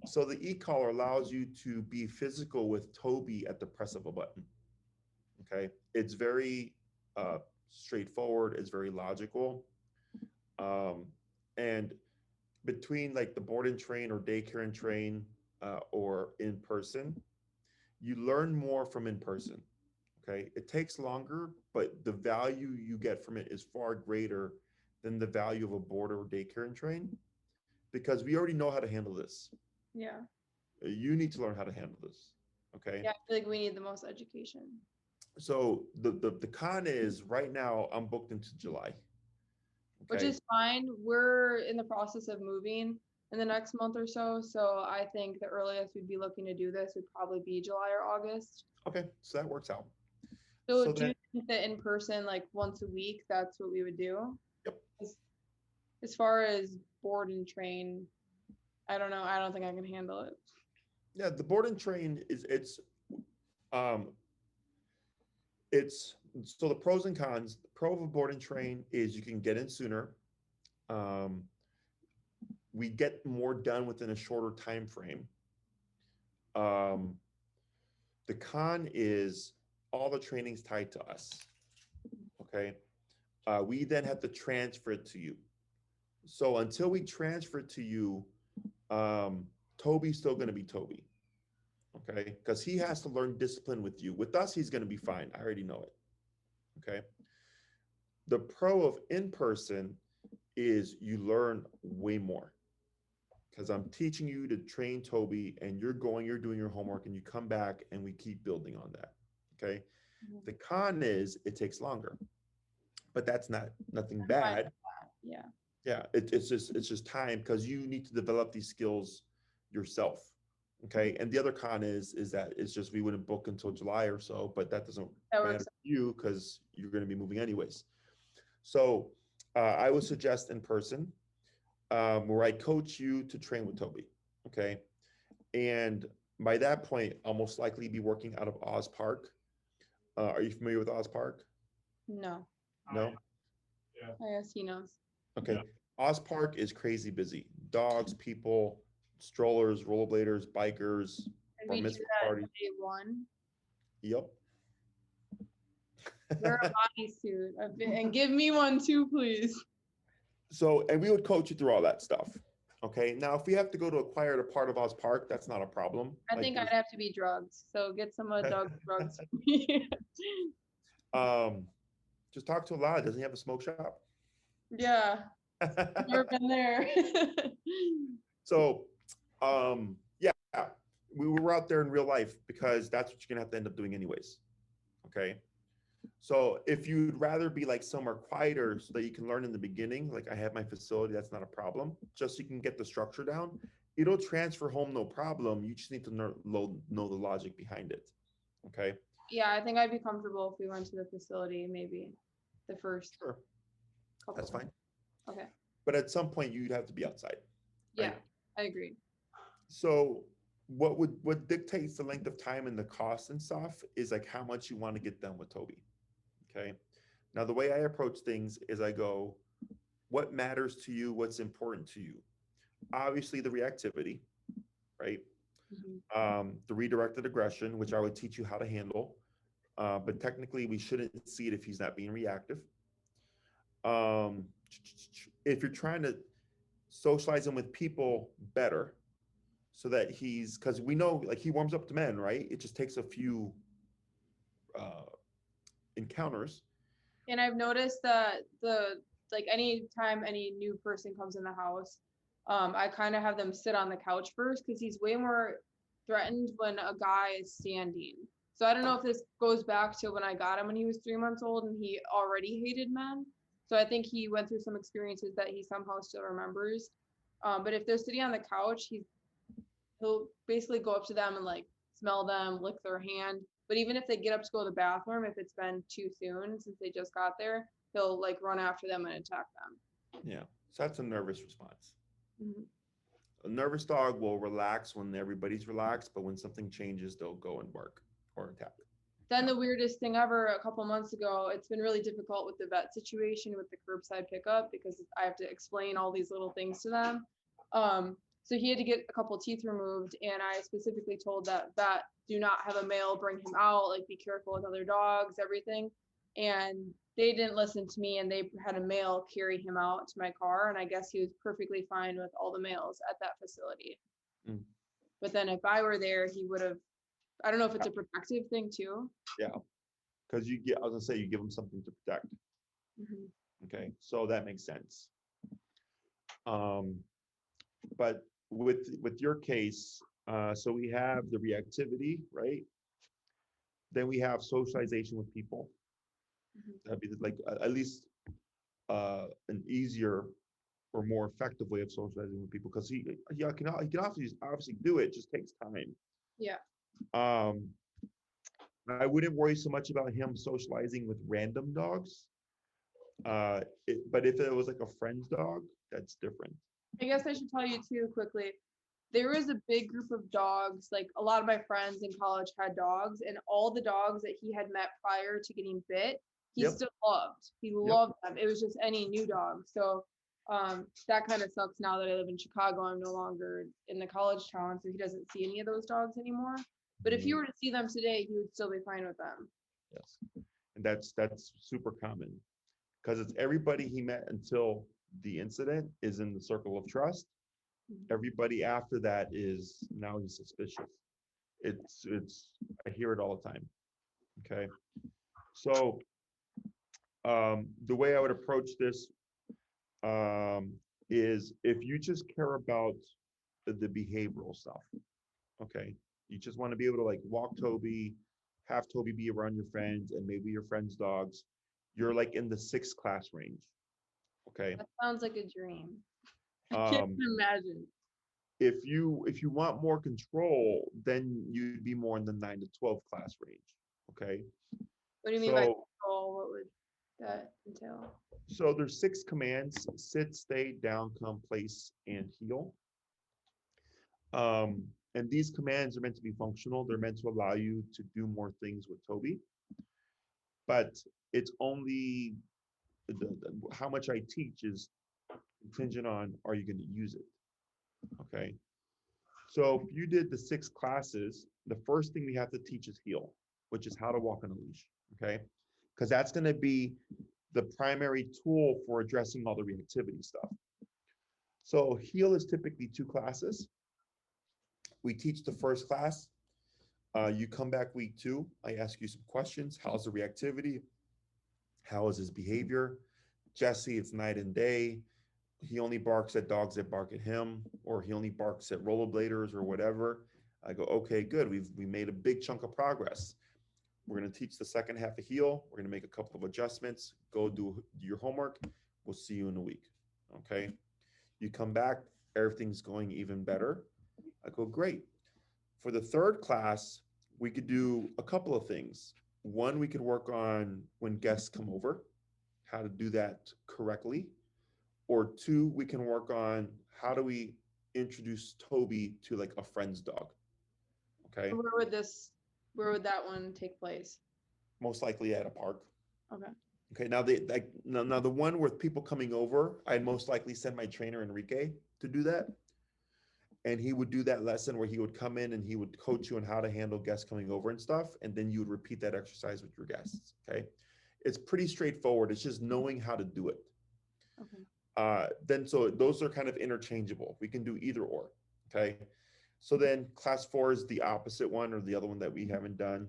[SPEAKER 1] So the e-collar allows you to be physical with Toby at the press of a button. Okay. It's very straightforward. It's very logical. Um, and between like the board and train or daycare and train or in person, you learn more from in person. Okay. It takes longer, but the value you get from it is far greater than the value of a board or daycare and train because we already know how to handle this.
[SPEAKER 2] Yeah.
[SPEAKER 1] You need to learn how to handle this. Okay.
[SPEAKER 2] Yeah, I feel like we need the most education.
[SPEAKER 1] So the con is right now I'm booked into July.
[SPEAKER 2] Which is fine. We're in the process of moving in the next month or so. So I think the earliest we'd be looking to do this would probably be July or August.
[SPEAKER 1] Okay, so that works out.
[SPEAKER 2] So
[SPEAKER 1] So
[SPEAKER 2] do
[SPEAKER 1] then,
[SPEAKER 2] you think that in person, like once a week, that's what we would do?
[SPEAKER 1] Yep.
[SPEAKER 2] As far as board and train, I don't know. I don't think I can handle it.
[SPEAKER 1] yeah, the board and train is um it's so the pros and cons. The pro of a board and train is you can get in sooner. Um, we get more done within a shorter time frame. Um, the con is all the training's tied to us. Okay. We then have to transfer it to you. So until we transfer it to you, Toby's still going to be Toby. Okay. Because he has to learn discipline with you. With us, he's going to be fine. I already know it. Okay. The pro of in person is you learn way more because I'm teaching you to train Toby and you're doing your homework and you come back and we keep building on that. Okay.
[SPEAKER 2] Mhm.
[SPEAKER 1] The con is it takes longer, but that's nothing
[SPEAKER 2] I'm fine
[SPEAKER 1] bad.
[SPEAKER 2] with that. Yeah.
[SPEAKER 1] Yeah. It's just time because you need to develop these skills yourself. Okay. And the other con is that it's just we wouldn't book until July or so, but that doesn't
[SPEAKER 2] That
[SPEAKER 1] matter
[SPEAKER 2] works.
[SPEAKER 1] to you because you're going to be moving anyways. So I would suggest in person where I coach you to train with Toby. Okay. And by that point, I'll most likely be working out of Oz Park. Are you familiar with Oz Park?
[SPEAKER 2] No.
[SPEAKER 1] No?
[SPEAKER 2] I guess he knows.
[SPEAKER 1] Okay.
[SPEAKER 3] Yeah.
[SPEAKER 1] Oz Park is crazy busy. Dogs, people, strollers, rollerbladers, bikers,
[SPEAKER 2] And
[SPEAKER 1] bar
[SPEAKER 2] we do
[SPEAKER 1] mitzvah
[SPEAKER 2] that
[SPEAKER 1] parties.
[SPEAKER 2] day one.
[SPEAKER 1] Yep.
[SPEAKER 2] Wear a bodysuit and give me one too, please.
[SPEAKER 1] So, and we would coach you through all that stuff. Okay. Now, if we have to go to acquire a part of Oz Park, that's not a problem.
[SPEAKER 2] I
[SPEAKER 1] Like,
[SPEAKER 2] think I'd
[SPEAKER 1] there's-
[SPEAKER 2] have to be drugged. So get some of Doug's drugs for me.
[SPEAKER 1] just talk to a lot. Doesn't he have a smoke shop?
[SPEAKER 2] Yeah, never been there.
[SPEAKER 1] So, yeah, we were out there in real life because that's what you're gonna have to end up doing anyways. Okay. So if you'd rather be like somewhere quieter so that you can learn in the beginning, like I have my facility, that's not a problem. Just so you can get the structure down. It'll transfer home, no problem. You just need to know the logic behind it. Okay.
[SPEAKER 2] Yeah, I think I'd be comfortable if we went to the facility, maybe the first
[SPEAKER 1] Sure.
[SPEAKER 2] couple.
[SPEAKER 1] That's fine.
[SPEAKER 2] Okay.
[SPEAKER 1] But at some point you'd have to be outside.
[SPEAKER 2] Yeah,
[SPEAKER 1] Right.
[SPEAKER 2] I agree.
[SPEAKER 1] So what dictates the length of time and the cost and stuff is like how much you want to get done with Toby. Okay. Now the way I approach things is I go, what matters to you? What's important to you? Obviously the reactivity, right?
[SPEAKER 2] Mhm.
[SPEAKER 1] The redirected aggression, which I would teach you how to handle. But technically we shouldn't see it if he's not being reactive. If you're trying to socialize him with people better so that because we know like he warms up to men, right? It just takes a few encounters.
[SPEAKER 2] And I've noticed that like anytime any new person comes in the house, I kind of have them sit on the couch first because he's way more threatened when a guy is standing. So I don't know if this goes back to when I got him when he was 3 months old and he already hated men. So I think he went through some experiences that he somehow still remembers. But if they're sitting on the couch, he'll basically go up to them and like smell them, lick their hand. But even if they get up to go to the bathroom, if it's been too soon since they just got there, he'll like run after them and attack them.
[SPEAKER 1] Yeah. So that's a nervous response.
[SPEAKER 2] Mhm.
[SPEAKER 1] A nervous dog will relax when everybody's relaxed, but when something changes, they'll go and bark or attack.
[SPEAKER 2] Then the weirdest thing ever, a couple months ago, it's been really difficult with the vet situation with the curbside pickup because I have to explain all these little things to them. So he had to get a couple teeth removed, and I specifically told that vet, do not have a male bring him out, like be careful with other dogs, everything. And they didn't listen to me, and they had a male carry him out to my car, and I guess he was perfectly fine with all the males at that facility.
[SPEAKER 1] Mm.
[SPEAKER 2] But then if I were there, he would have, I don't know if it's a protective thing too.
[SPEAKER 1] Because I was gonna say, you give them something to protect.
[SPEAKER 2] Mhm.
[SPEAKER 1] Okay, so that makes sense. But with your case, so we have the reactivity, right? Then we have socialization with people.
[SPEAKER 2] Mhm.
[SPEAKER 1] That'd be like at least an easier or more effective way of socializing with people, because he can obviously do it, just takes time.
[SPEAKER 2] Yeah.
[SPEAKER 1] Um, I wouldn't worry so much about him socializing with random dogs. But if it was like a friend's dog, that's different.
[SPEAKER 2] I guess I should tell you too quickly. There was a big group of dogs. Like a lot of my friends in college had dogs, and all the dogs that he had met prior to getting bit, he
[SPEAKER 1] Yep.
[SPEAKER 2] still loved. He loved them. It was just any new dog. So that kind of sucks now that I live in Chicago. I'm no longer in the college town, so he doesn't see any of those dogs anymore. But if you were to see them today, he would still be fine with them.
[SPEAKER 1] Yes, and that's super common, because it's everybody he met until the incident is in the circle of trust. Everybody after that is now he's suspicious. It's I hear it all the time. Okay, so the way I would approach this is, if you just care about the behavioral stuff, okay, you just want to be able to like walk Toby, have Toby be around your friends and maybe your friends' dogs, you're like in the 6th class range. Okay.
[SPEAKER 2] That sounds like a dream. I can't imagine.
[SPEAKER 1] If you want more control, then you'd be more in the 9 to 12 class range. Okay.
[SPEAKER 2] What do you mean by control? What would that entail?
[SPEAKER 1] So there's 6 commands: sit, stay, down, come, place, and heel. And these commands are meant to be functional. They're meant to allow you to do more things with Toby. But it's only how much I teach is contingent on, are you going to use it? Okay. So if you did the 6 classes, the first thing we have to teach is heel, which is how to walk on a leash. Okay. Because that's going to be the primary tool for addressing all the reactivity stuff. So heel is typically 2 classes. We teach the first class. You come back week 2. I ask you some questions. How's the reactivity? How is his behavior? Jesse, it's night and day. He only barks at dogs that bark at him, or he only barks at rollerbladers or whatever. I go, okay, good. We made a big chunk of progress. We're going to teach the second half of heel. We're going to make a couple of adjustments. Go do your homework. We'll see you in a week. Okay. You come back, everything's going even better. I go, great. For the third class, we could do a couple of things. One, we could work on when guests come over, how to do that correctly. Or 2, we can work on how do we introduce Toby to like a friend's dog. Okay.
[SPEAKER 2] Where would that one take place?
[SPEAKER 1] Most likely at a park.
[SPEAKER 2] Okay.
[SPEAKER 1] Okay. Now the one with people coming over, I'd most likely send my trainer Enrique to do that. And he would do that lesson where he would come in and he would coach you on how to handle guests coming over and stuff. And then you would repeat that exercise with your guests. Okay. It's pretty straightforward. It's just knowing how to do it.
[SPEAKER 2] Okay.
[SPEAKER 1] Then so those are kind of interchangeable. We can do either or. Okay. So then class 4 is the opposite one, or the other one that we haven't done.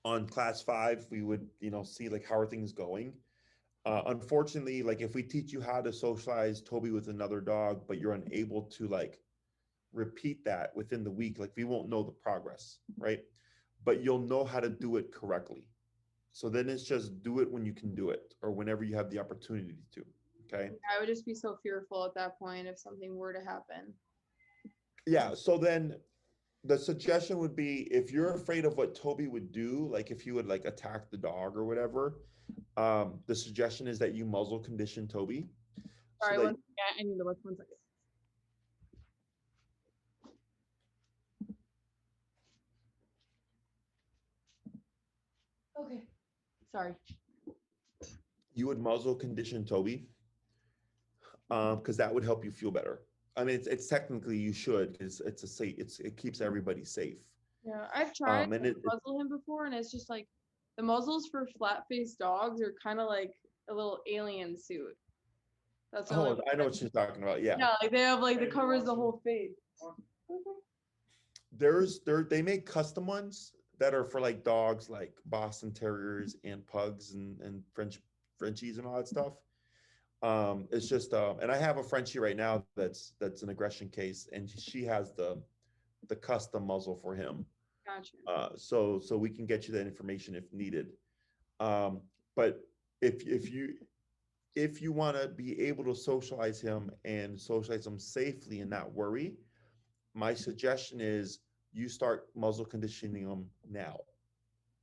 [SPEAKER 1] On class 5, we would, see like how are things going. Unfortunately, like if we teach you how to socialize Toby with another dog, but you're unable to like repeat that within the week, like we won't know the progress, right? But you'll know how to do it correctly. So then it's just do it when you can do it, or whenever you have the opportunity to. Okay.
[SPEAKER 2] I would just be so fearful at that point if something were to happen.
[SPEAKER 1] Yeah. So then the suggestion would be, if you're afraid of what Toby would do, like if he would like attack the dog or whatever, the suggestion is that you muzzle condition Toby.
[SPEAKER 2] Sorry, I need to look 1 second. Okay. Sorry.
[SPEAKER 1] You would muzzle condition Toby, because that would help you feel better. I mean, it's technically you should because it's a safe. It keeps everybody safe.
[SPEAKER 2] Yeah, I've tried
[SPEAKER 1] And
[SPEAKER 2] to muzzle him before, and it's just like the muzzles for flat-faced dogs are kind of like a little alien suit. That's the only
[SPEAKER 1] oh, I know what you're talking about. Yeah,
[SPEAKER 2] yeah, like they have like that covers the whole face.
[SPEAKER 1] they make custom ones that are for like dogs like Boston Terriers and pugs and Frenchies and all that stuff. It's just and I have a Frenchie right now that's an aggression case, and she has the custom muzzle for him.
[SPEAKER 2] Gotcha.
[SPEAKER 1] So we can get you that information if needed. But if you want to be able to socialize him and socialize him safely and not worry, my suggestion is you start muzzle conditioning them now.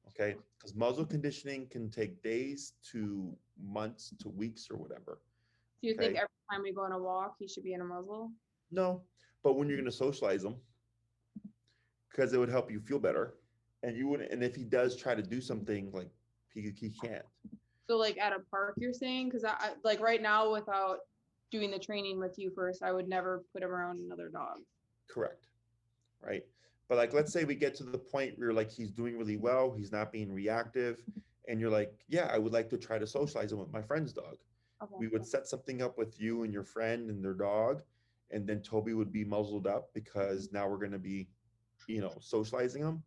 [SPEAKER 1] Okay, because muzzle conditioning can take days to months to weeks or whatever.
[SPEAKER 2] Do you think
[SPEAKER 1] Okay.
[SPEAKER 2] every time we go on a walk, he should be in a muzzle?
[SPEAKER 1] No, but when you're going to socialize them, because it would help you feel better, and you wouldn't. And if he does try to do something, like he can't.
[SPEAKER 2] So like at a park, you're saying? Because I like right now without doing the training with you first, I would never put him around another dog.
[SPEAKER 1] Correct. Right. But like, let's say we get to the point where like he's doing really well, he's not being reactive, and you're like, yeah, I would like to try to socialize him with my friend's dog.
[SPEAKER 2] Okay.
[SPEAKER 1] We would set something up with you and your friend and their dog, and then Toby would be muzzled up because now we're going to be, socializing him.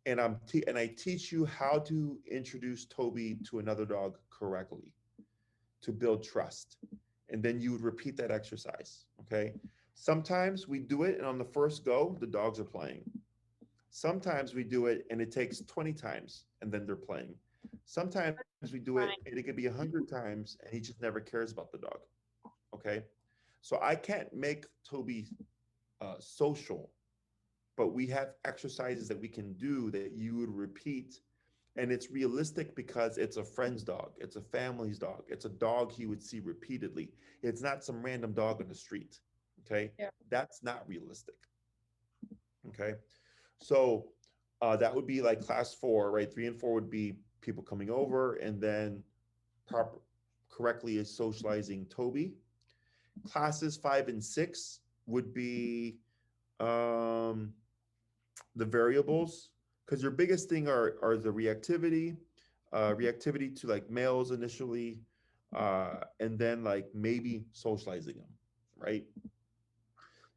[SPEAKER 1] And and I teach you how to introduce Toby to another dog correctly to build trust. And then you would repeat that exercise. Okay. Sometimes we do it, and on the first go, the dogs are playing. Sometimes we do it and it takes 20 times and then they're playing. Sometimes we do it and it could be 100 times and he just never cares about the dog. Okay. So I can't make Toby social, but we have exercises that we can do that you would repeat. And it's realistic because it's a friend's dog, it's a family's dog, it's a dog he would see repeatedly. It's not some random dog on the street. Okay.
[SPEAKER 2] Yeah.
[SPEAKER 1] That's not realistic. Okay. So that would be like class 4, right? 3 and 4 would be people coming over, and then proper correctly is socializing Toby. Classes 5 and 6 would be the variables, because your biggest thing are the reactivity to like males initially, and then like maybe socializing them, right?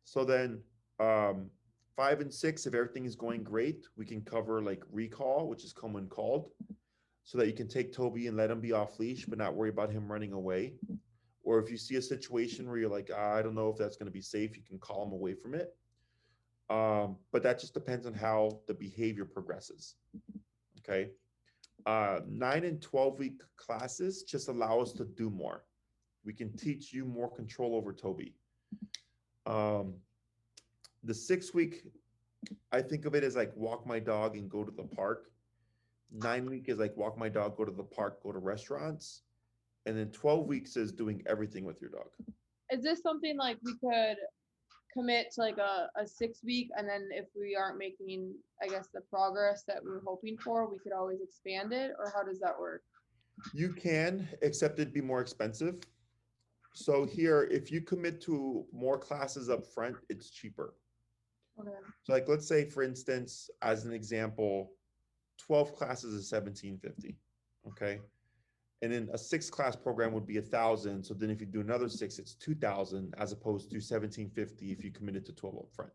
[SPEAKER 1] So then 5 and 6, if everything is going great, we can cover like recall, which is come when called, so that you can take Toby and let him be off leash, but not worry about him running away. Or if you see a situation where you're like, I don't know if that's going to be safe, you can call him away from it. But that just depends on how the behavior progresses. Okay. 9 and 12-week classes just allow us to do more. We can teach you more control over Toby. The 6-week, I think of it as like walk my dog and go to the park. 9-week is like walk my dog, go to the park, go to restaurants. And then 12 weeks is doing everything with your dog.
[SPEAKER 2] Is this something like we could commit to like a 6-week, and then if we aren't making, I guess, the progress that we're hoping for, we could always expand it? Or how does that work?
[SPEAKER 1] You can, except it'd be more expensive. So here, if you commit to more classes up front, it's cheaper.
[SPEAKER 2] Okay.
[SPEAKER 1] So like, let's say, for instance, as an example, 12 classes is $1,750. Okay. And then a 6-class program would be 1,000. So then if you do another 6, it's 2,000 as opposed to 1,750 if you committed to 12 up front,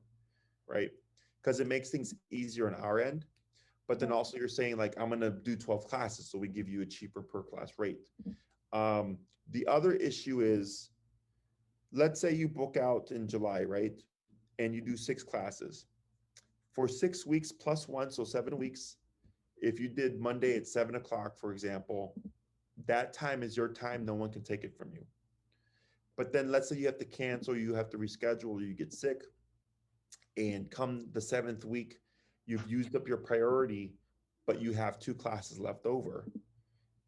[SPEAKER 1] right? Because it makes things easier on our end. But then also you're saying like, I'm going to do 12 classes. So we give you a cheaper per class rate. The other issue is, let's say you book out in July, right? And you do 6 classes. For 6 weeks plus 1, so 7 weeks, if you did Monday at 7 o'clock, for example, that time is your time. No one can take it from you. But then let's say you have to cancel, you have to reschedule, or you get sick, and come the 7th week, you've used up your priority, but you have 2 classes left over.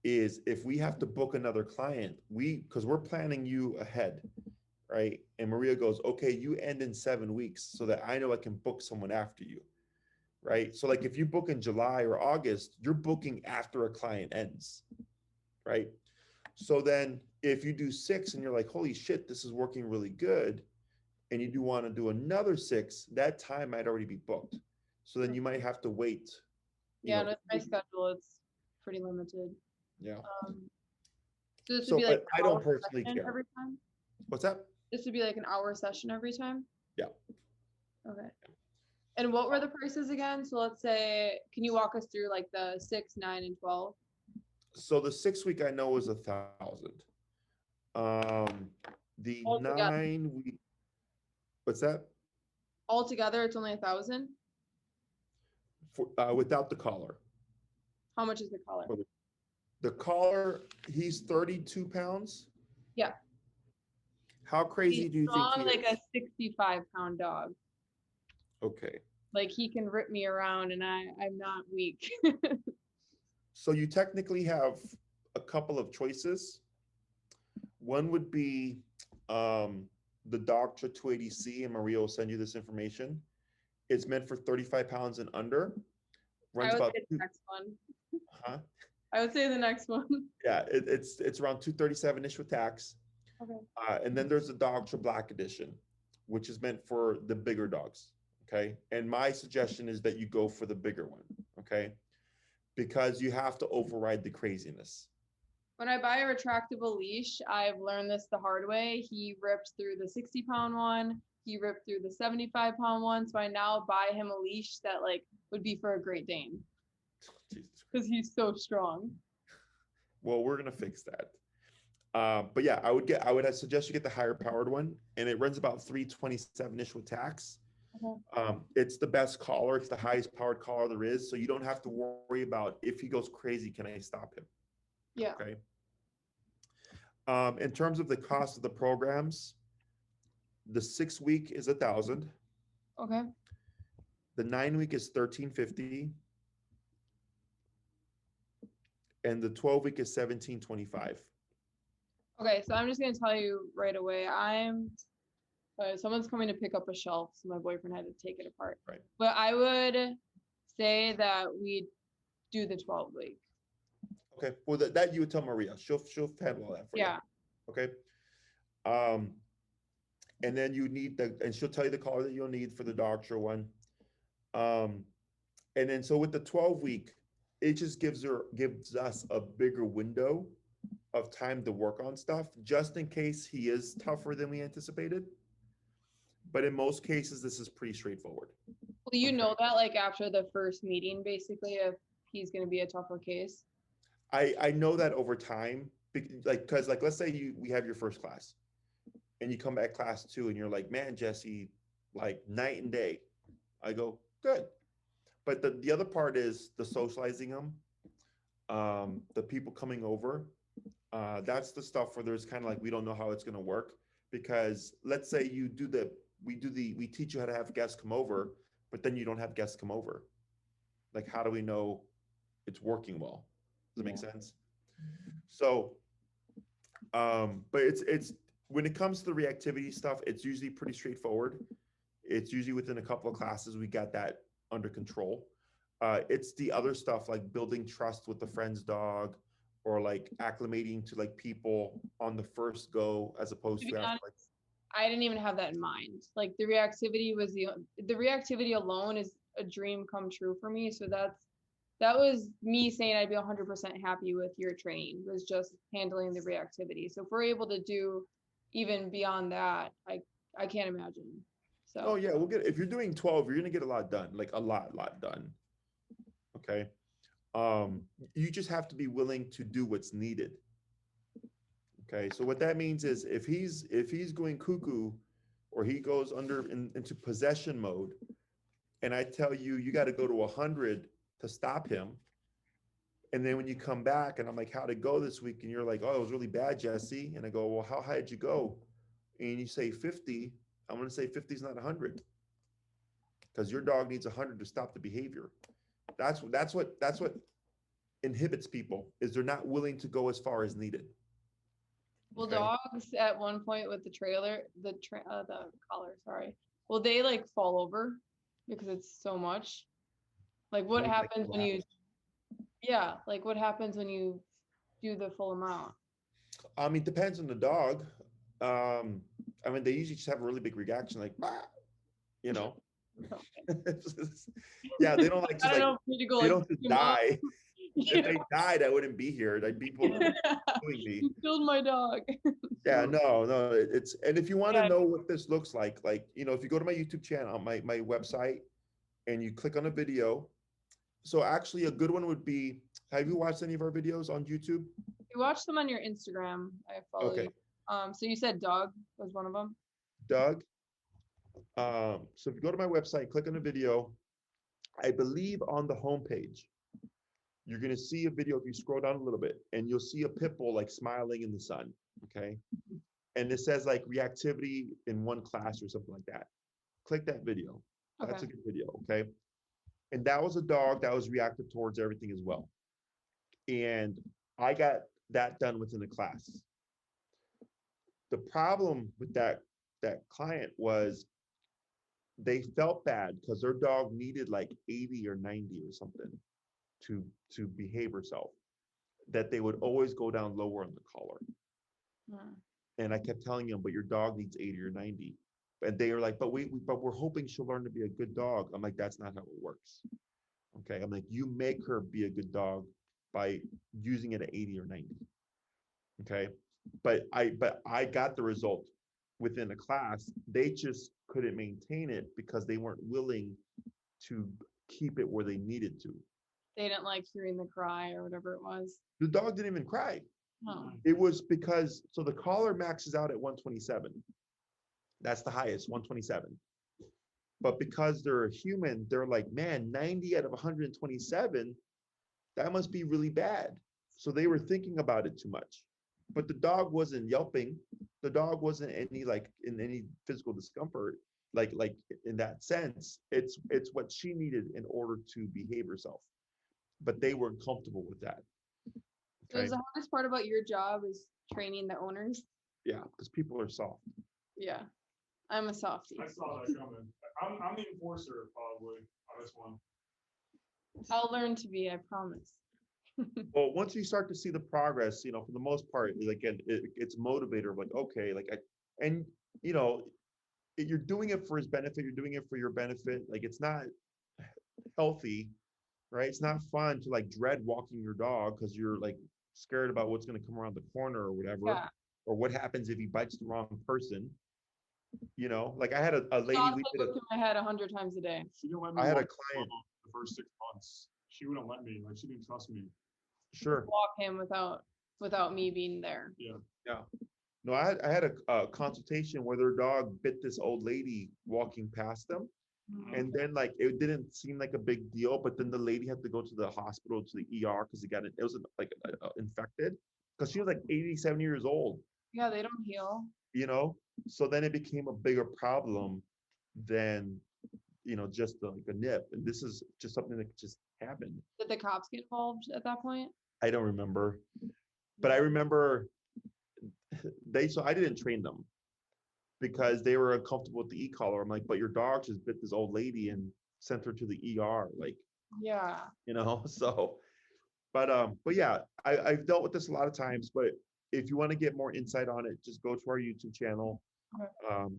[SPEAKER 1] Is if we have to book another client, because we're planning you ahead, right? And Maria goes, okay, you end in 7 weeks so that I know I can book someone after you, right? So like if you book in July or August, you're booking after a client ends, right? So then if you do 6 and you're like, holy shit, this is working really good, and you do want to do another 6, that time might already be booked. So then you might have to wait.
[SPEAKER 2] Yeah, and with my schedule, it's pretty limited.
[SPEAKER 1] Yeah.
[SPEAKER 2] So this would
[SPEAKER 1] So,
[SPEAKER 2] be like
[SPEAKER 1] but I
[SPEAKER 2] an
[SPEAKER 1] don't
[SPEAKER 2] hour
[SPEAKER 1] personally
[SPEAKER 2] session
[SPEAKER 1] care.
[SPEAKER 2] every time?
[SPEAKER 1] What's that?
[SPEAKER 2] This would be like an hour session every time?
[SPEAKER 1] Yeah.
[SPEAKER 2] Okay. And what were the prices again? So let's say, can you walk us through like the 6, 9, and 12?
[SPEAKER 1] So the 6 week I know is 1,000. The
[SPEAKER 2] Altogether.
[SPEAKER 1] 9 week, what's that?
[SPEAKER 2] Altogether, it's only 1,000?
[SPEAKER 1] For, without the collar.
[SPEAKER 2] How much is the collar?
[SPEAKER 1] The collar, he's 32 pounds.
[SPEAKER 2] Yeah.
[SPEAKER 1] How crazy
[SPEAKER 2] He's
[SPEAKER 1] do you think he
[SPEAKER 2] strong, like
[SPEAKER 1] is?
[SPEAKER 2] a 65-pound dog.
[SPEAKER 1] Okay.
[SPEAKER 2] Like he can rip me around and I'm not weak.
[SPEAKER 1] So you technically have a couple of choices. One would be the Doctra 280C, and Maria will send you this information. It's meant for 35 pounds and under.
[SPEAKER 2] I
[SPEAKER 1] Runs
[SPEAKER 2] would
[SPEAKER 1] about
[SPEAKER 2] say the next one.
[SPEAKER 1] huh?
[SPEAKER 2] I would say the next one.
[SPEAKER 1] Yeah, it's around 237-ish with tax.
[SPEAKER 2] Okay.
[SPEAKER 1] And then there's the Doctra Black Edition, which is meant for the bigger dogs. Okay. And my suggestion is that you go for the bigger one. Okay. Because you have to override the craziness.
[SPEAKER 2] When I buy a retractable leash, I've learned this the hard way. He ripped through the 60-pound one. He ripped through the 75-pound one. So I now buy him a leash that like would be for a Great Dane because he's so strong.
[SPEAKER 1] Well, we're gonna fix that. But yeah, I would suggest you get the higher powered one, and it runs about 327-ish with tax.
[SPEAKER 2] Okay.
[SPEAKER 1] It's the best collar. It's the highest powered collar there is, so you don't have to worry about if he goes crazy, can I stop him?
[SPEAKER 2] Yeah.
[SPEAKER 1] Okay. In terms of the cost of the programs, the 6 week is 1,000.
[SPEAKER 2] Okay.
[SPEAKER 1] The 9 week is 1,350, and the 12 week is 1,725.
[SPEAKER 2] Okay, so I'm just gonna tell you right away. Someone's coming to pick up a shelf, so my boyfriend had to take it apart.
[SPEAKER 1] Right.
[SPEAKER 2] But I would say that we do the 12-week.
[SPEAKER 1] Okay. Well, that you would tell Maria. She'll handle that for you.
[SPEAKER 2] Yeah.
[SPEAKER 1] Okay. And then you need and she'll tell you the collar that you'll need for the Doctra one. And then so with the 12 week, it just gives us a bigger window of time to work on stuff, just in case he is tougher than we anticipated. But in most cases, this is pretty straightforward.
[SPEAKER 2] Well, you know that like after the first meeting, basically, if he's gonna be a tougher case.
[SPEAKER 1] I know that over time, because like let's say we have your first class, and you come back class 2, and you're like, man, Jesse, like night and day. I go, good. But the other part is the socializing them, the people coming over. That's the stuff where there's kind of like we don't know how it's going to work, because let's say we teach you how to have guests come over, but then you don't have guests come over. Like, how do we know it's working well? Does that make sense? So, but it's when it comes to the reactivity stuff, it's usually pretty straightforward. It's usually within a couple of classes we got that under control. It's the other stuff like building trust with the friend's dog, or like acclimating to like people on the first go, as opposed to after, like,
[SPEAKER 2] I didn't even have that in mind. Like the reactivity reactivity alone is a dream come true for me. So that was me saying I'd be 100% happy with your training, was just handling the reactivity. So if we're able to do even beyond that, I can't imagine. So.
[SPEAKER 1] Oh yeah, if you're doing 12, you're gonna get a lot done, like a lot done. Okay. You just have to be willing to do what's needed. Okay. So what that means is if he's going cuckoo, or he goes into possession mode, and I tell you got to go to 100 to stop him, and then when you come back and I'm like, how'd it go this week? And you're like, oh, it was really bad, Jesse. And I go, well, how high did you go? And you say 50. I'm going to say 50 is not 100, because your dog needs 100 to stop the behavior. That's what inhibits people, is they're not willing to go as far as needed.
[SPEAKER 2] Well,
[SPEAKER 1] Okay.
[SPEAKER 2] dogs at one point with the collar, sorry. Will they like fall over because it's so much? Like what happens when you, like what happens when you do the full amount?
[SPEAKER 1] It depends on the dog. I mean, they usually just have a really big reaction, like, "Ah," you know. Yeah, they don't like
[SPEAKER 2] I
[SPEAKER 1] just
[SPEAKER 2] don't
[SPEAKER 1] like
[SPEAKER 2] know if we need to go
[SPEAKER 1] they
[SPEAKER 2] like
[SPEAKER 1] don't just
[SPEAKER 2] pick him up.
[SPEAKER 1] die. If they died, I wouldn't be here. They'd be people doing me.
[SPEAKER 2] You killed my dog.
[SPEAKER 1] Yeah, no, it's and if you want to
[SPEAKER 2] Yeah.
[SPEAKER 1] know what this looks like, if you go to my YouTube channel, my website, and you click on a video. So actually, a good one would be. Have you watched any of our videos on YouTube?
[SPEAKER 2] You watched them on your Instagram. I follow
[SPEAKER 1] Okay,
[SPEAKER 2] you. So you said dog was one of them.
[SPEAKER 1] Doug. So if you go to my website, click on the video. I believe on the homepage, you're gonna see a video if you scroll down a little bit, and you'll see a pit bull like smiling in the sun. Okay, and it says like reactivity in one class or something like that. Click that video. That's a
[SPEAKER 2] Okay.
[SPEAKER 1] good video. Okay, and that was a dog that was reactive towards everything as well. And I got that done within the class. The problem with that client was they felt bad because their dog needed like 80 or 90 or something to behave herself, that they would always go down lower on the collar.
[SPEAKER 2] Hmm.
[SPEAKER 1] And I kept telling them, but your dog needs 80 or 90. And they were like, but but we're hoping she'll learn to be a good dog. I'm like, that's not how it works. Okay. I'm like, you make her be a good dog by using it at 80 or 90. Okay. But I got the result within a class. They just couldn't maintain it because they weren't willing to keep it where they needed to.
[SPEAKER 2] They didn't like hearing the cry or whatever it was.
[SPEAKER 1] The dog didn't even cry.
[SPEAKER 2] Oh.
[SPEAKER 1] It was because, so the collar maxes out at 127. That's the highest, 127. But because they're a human, they're like, man, 90 out of 127, that must be really bad. So they were thinking about it too much. But the dog wasn't yelping. The dog wasn't in any physical discomfort, like in that sense. It's what she needed in order to behave herself. But they weren't comfortable with that.
[SPEAKER 2] So is the hardest part about your job is training the owners?
[SPEAKER 1] Yeah, because people are soft.
[SPEAKER 2] Yeah. I'm a softie.
[SPEAKER 3] I saw that coming. I'm the enforcer probably on this one.
[SPEAKER 2] I'll learn to be, I promise.
[SPEAKER 1] Well, once you start to see the progress, for the most part, like it's motivator of like, okay, and you're doing it for his benefit, you're doing it for your benefit. Like it's not healthy, right? It's not fun to like dread walking your dog because you're like scared about what's going to come around the corner or whatever,
[SPEAKER 2] Yeah.
[SPEAKER 1] or what happens if he bites the wrong person. Like I had a lady.
[SPEAKER 2] Thoughts that go through my head 100 times a day.
[SPEAKER 3] She didn't let me.
[SPEAKER 1] I had a
[SPEAKER 3] walk
[SPEAKER 1] client.
[SPEAKER 3] the first 6 months. She wouldn't let me. Like she didn't trust me.
[SPEAKER 1] Sure.
[SPEAKER 2] Walk him without me being there.
[SPEAKER 1] Yeah. No, I had a consultation where their dog bit this old lady walking past them. And then like it didn't seem like a big deal, but then the lady had to go to the hospital, to the ER, because it was like infected, because she was like 80, 70 years old.
[SPEAKER 2] Yeah, they don't heal.
[SPEAKER 1] So then it became a bigger problem than just like a nip. And this is just something that just happened.
[SPEAKER 2] Did the cops get involved at that point?
[SPEAKER 1] I don't remember, but I remember so I didn't train them because they were uncomfortable with the e-collar. I'm like, but your dog just bit this old lady and sent her to the ER, like,
[SPEAKER 2] Yeah.
[SPEAKER 1] so, but yeah, I've dealt with this a lot of times, but if you want to get more insight on it, just go to our YouTube channel.
[SPEAKER 2] Okay.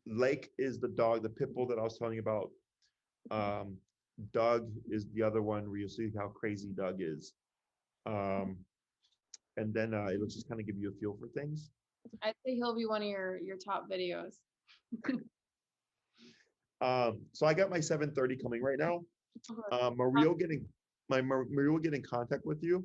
[SPEAKER 1] Lake is the dog, the pit bull that I was telling you about. Doug is the other one where you'll see how crazy Doug is. And then it'll just kind of give you a feel for things.
[SPEAKER 2] I'd say he'll be one of your top videos.
[SPEAKER 1] So I got my 7:30 coming right now.
[SPEAKER 2] Okay.
[SPEAKER 1] Maria will get in contact with you.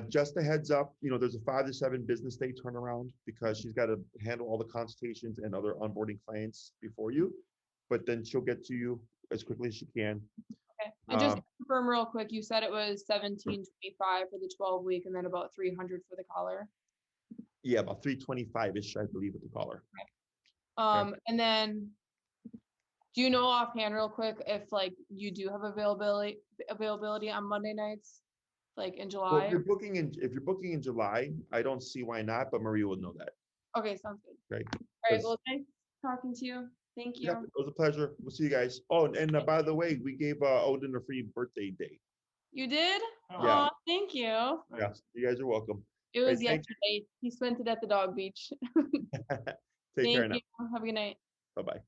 [SPEAKER 1] Just a heads up, there's a 5 to 7 business day turnaround because she's got to handle all the consultations and other onboarding clients before you. But then she'll get to you as quickly as she can.
[SPEAKER 2] Okay. And just to confirm real quick, you said it was $17.25 for the 12-week and then about $300 for the collar.
[SPEAKER 1] Yeah, about 325-ish, I believe, with the collar.
[SPEAKER 2] Okay. And then do you know offhand real quick if like you do have availability on Monday nights, like in July?
[SPEAKER 1] Well, if you're booking in July, I don't see why not, but Maria will know that.
[SPEAKER 2] Okay, sounds good.
[SPEAKER 1] Okay.
[SPEAKER 2] All right, well, nice talking to you. Thank you.
[SPEAKER 1] Yeah, it was a pleasure. We'll see you guys. Oh, and by the way, we gave Odin a free birthday day.
[SPEAKER 2] You did?
[SPEAKER 1] Yeah.
[SPEAKER 2] Oh, thank you.
[SPEAKER 1] Yeah, you guys are welcome.
[SPEAKER 2] It was
[SPEAKER 1] Hey, thank
[SPEAKER 2] yesterday. He spent it at the dog beach.
[SPEAKER 1] Take care
[SPEAKER 2] Thank
[SPEAKER 1] now.
[SPEAKER 2] you. Have a good night.
[SPEAKER 1] Bye bye.